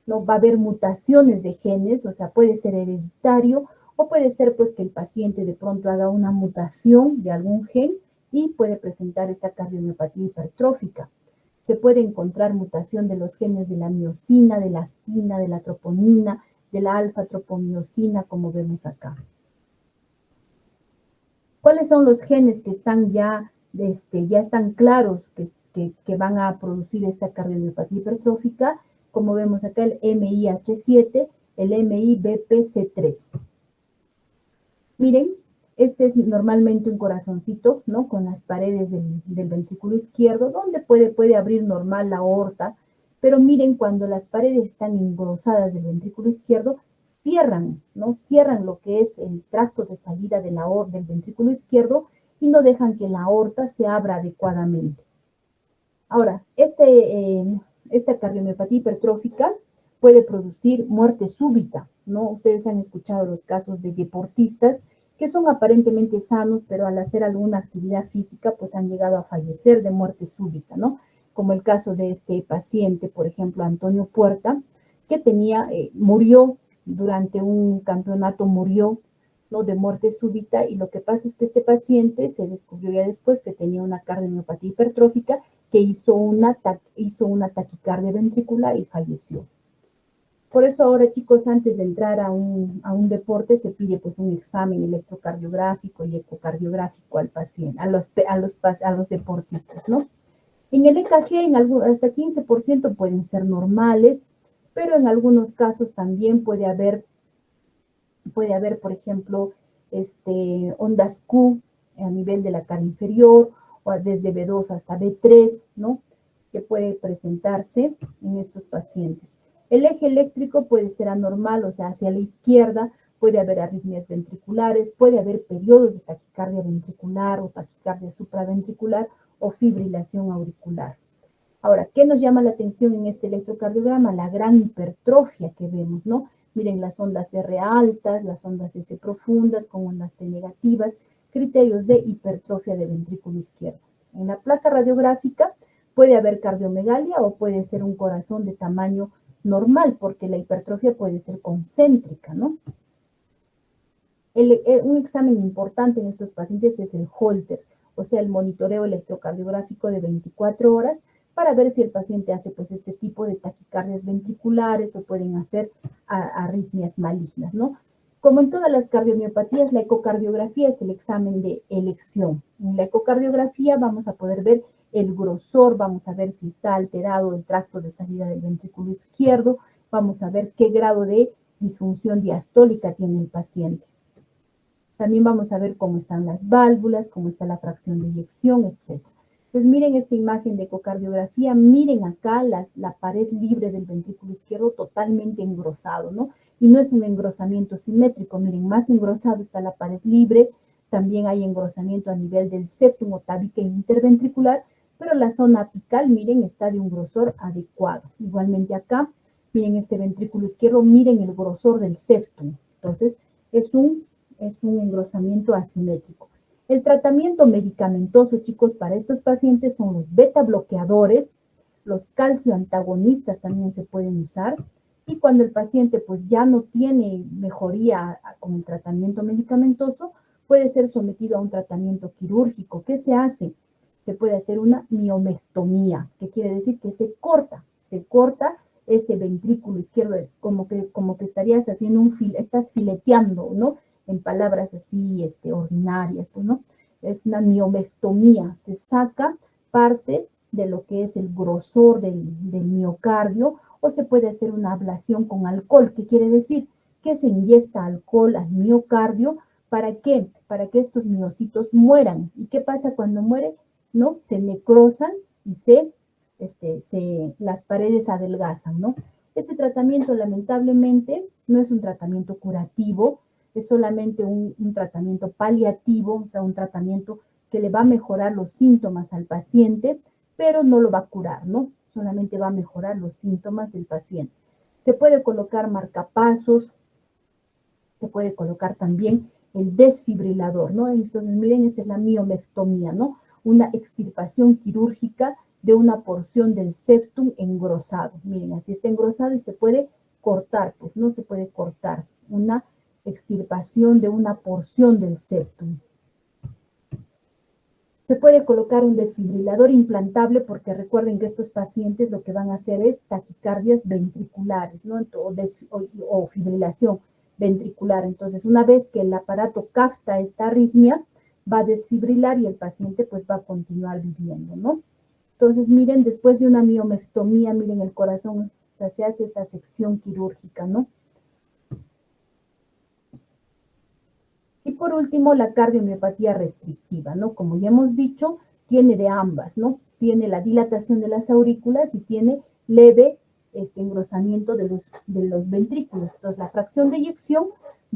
¿no? Va a haber mutaciones de genes, o sea, puede ser hereditario o puede ser pues que el paciente de pronto haga una mutación de algún gen y puede presentar esta cardiomiopatía hipertrófica. Se puede encontrar mutación de los genes de la miosina, de la actina, de la troponina, de la alfa-tropomiosina, como vemos acá. ¿Cuáles son los genes que están ya están claros que van a producir esta cardiomiopatía hipertrófica? Como vemos acá, el MIH7, el MIBPC3. Miren, este es normalmente un corazoncito, ¿no? Con las paredes del ventrículo izquierdo, donde puede abrir normal la aorta, pero miren, cuando las paredes están engrosadas del ventrículo izquierdo, cierran, ¿no? Cierran lo que es el tracto de salida del ventrículo izquierdo y no dejan que la aorta se abra adecuadamente. Ahora, esta cardiomiopatía hipertrófica puede producir muerte súbita, ¿no? Ustedes han escuchado los casos de deportistas que son aparentemente sanos, pero al hacer alguna actividad física, pues han llegado a fallecer de muerte súbita, ¿no? Como el caso de este paciente, por ejemplo, Antonio Puerta, que murió durante un campeonato, murió, ¿no? De muerte súbita, y lo que pasa es que este paciente se descubrió ya después que tenía una cardiomiopatía hipertrófica, que hizo una taquicardia ventricular y falleció. Por eso ahora, chicos, antes de entrar a un deporte se pide pues un examen electrocardiográfico y ecocardiográfico al paciente, a los deportistas, ¿no? En el EKG, hasta 15% pueden ser normales, pero en algunos casos también puede haber Puede haber, por ejemplo, ondas Q a nivel de la cara inferior, o desde B2 hasta B3, ¿no? Que puede presentarse en estos pacientes. El eje eléctrico puede ser anormal, o sea, hacia la izquierda, puede haber arritmias ventriculares, puede haber periodos de taquicardia ventricular o taquicardia supraventricular o fibrilación auricular. Ahora, ¿qué nos llama la atención en este electrocardiograma? La gran hipertrofia que vemos, ¿no? Miren las ondas R altas, las ondas S profundas con ondas T negativas, criterios de hipertrofia del ventrículo izquierdo. En la placa radiográfica puede haber cardiomegalia o puede ser un corazón de tamaño normal, porque la hipertrofia puede ser concéntrica, ¿no? Un examen importante en estos pacientes es el Holter, o sea, el monitoreo electrocardiográfico de 24 horas, para ver si el paciente hace pues este tipo de taquicardias ventriculares o pueden hacer arritmias malignas, ¿no? Como en todas las cardiomiopatías, la ecocardiografía es el examen de elección. En la ecocardiografía vamos a poder ver el grosor, vamos a ver si está alterado el tracto de salida del ventrículo izquierdo, vamos a ver qué grado de disfunción diastólica tiene el paciente. También vamos a ver cómo están las válvulas, cómo está la fracción de eyección, etc. Pues miren esta imagen de ecocardiografía, miren acá la pared libre del ventrículo izquierdo totalmente engrosado, ¿no? Y no es un engrosamiento simétrico, miren, más engrosado está la pared libre, también hay engrosamiento a nivel del septum o tabique interventricular, pero la zona apical, miren, está de un grosor adecuado. Igualmente acá, miren este ventrículo izquierdo, miren el grosor del septum. Entonces, es un engrosamiento asimétrico. El tratamiento medicamentoso, chicos, para estos pacientes son los beta bloqueadores, los calcioantagonistas también se pueden usar, y cuando el paciente pues ya no tiene mejoría con el tratamiento medicamentoso, puede ser sometido a un tratamiento quirúrgico. ¿Qué se hace? Se puede hacer una miomectomía, que quiere decir que se corta ese ventrículo izquierdo, es como que estarías haciendo estás fileteando, ¿no? En palabras así ordinarias, pues, ¿no? Es una miomectomía, se saca parte de lo que es el grosor del miocardio, o se puede hacer una ablación con alcohol, que quiere decir que se inyecta alcohol al miocardio. ¿Para qué? Para que estos miocitos mueran. ¿Y qué pasa cuando muere? ¿No? Se necrosan y las paredes adelgazan, ¿no? Este tratamiento, lamentablemente, no es un tratamiento curativo, es solamente un tratamiento paliativo, o sea, un tratamiento que le va a mejorar los síntomas al paciente, pero no lo va a curar, ¿no? Solamente va a mejorar los síntomas del paciente. Se puede colocar marcapasos, se puede colocar también el desfibrilador, ¿no? Entonces, miren, esta es la miomectomía, ¿no? Una extirpación quirúrgica de una porción del septum engrosado. Miren, así está engrosado y se puede cortar, pues no se puede cortar. Una extirpación de una porción del septum. Se puede colocar un desfibrilador implantable porque recuerden que estos pacientes lo que van a hacer es taquicardias ventriculares, ¿no? O fibrilación ventricular. Entonces, una vez que el aparato capta esta arritmia, va a desfibrilar y el paciente pues va a continuar viviendo, ¿no? Entonces, miren, después de una miomectomía, miren el corazón, o sea, se hace esa sección quirúrgica, ¿no? Y por último, la cardiomiopatía restrictiva, ¿no? Como ya hemos dicho, tiene de ambas, ¿no? Tiene la dilatación de las aurículas y tiene leve engrosamiento de los ventrículos. Entonces, la fracción de eyección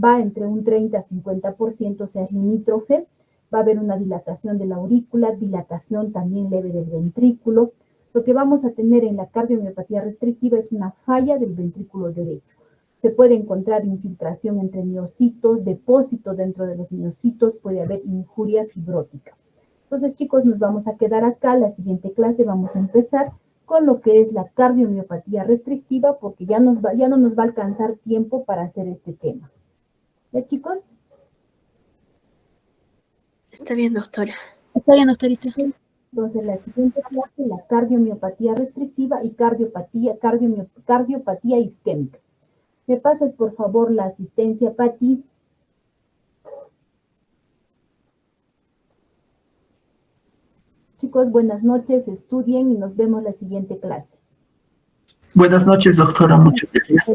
va entre un 30 a 50%, o sea, es limítrofe. Va a haber una dilatación de la aurícula, dilatación también leve del ventrículo. Lo que vamos a tener en la cardiomiopatía restrictiva es una falla del ventrículo derecho. Se puede encontrar infiltración entre miocitos, depósito dentro de los miocitos, puede haber injuria fibrótica. Entonces, chicos, nos vamos a quedar acá. La siguiente clase vamos a empezar con lo que es la cardiomiopatía restrictiva, porque ya no nos va a alcanzar tiempo para hacer este tema. ¿Ya, chicos? Está bien, doctora. Está bien, doctorita. Entonces, la siguiente clase, la cardiomiopatía restrictiva y cardiopatía isquémica. ¿Me pasas, por favor, la asistencia, Pati? Chicos, buenas noches, estudien y nos vemos la siguiente clase. Buenas noches, doctora. Muchas gracias.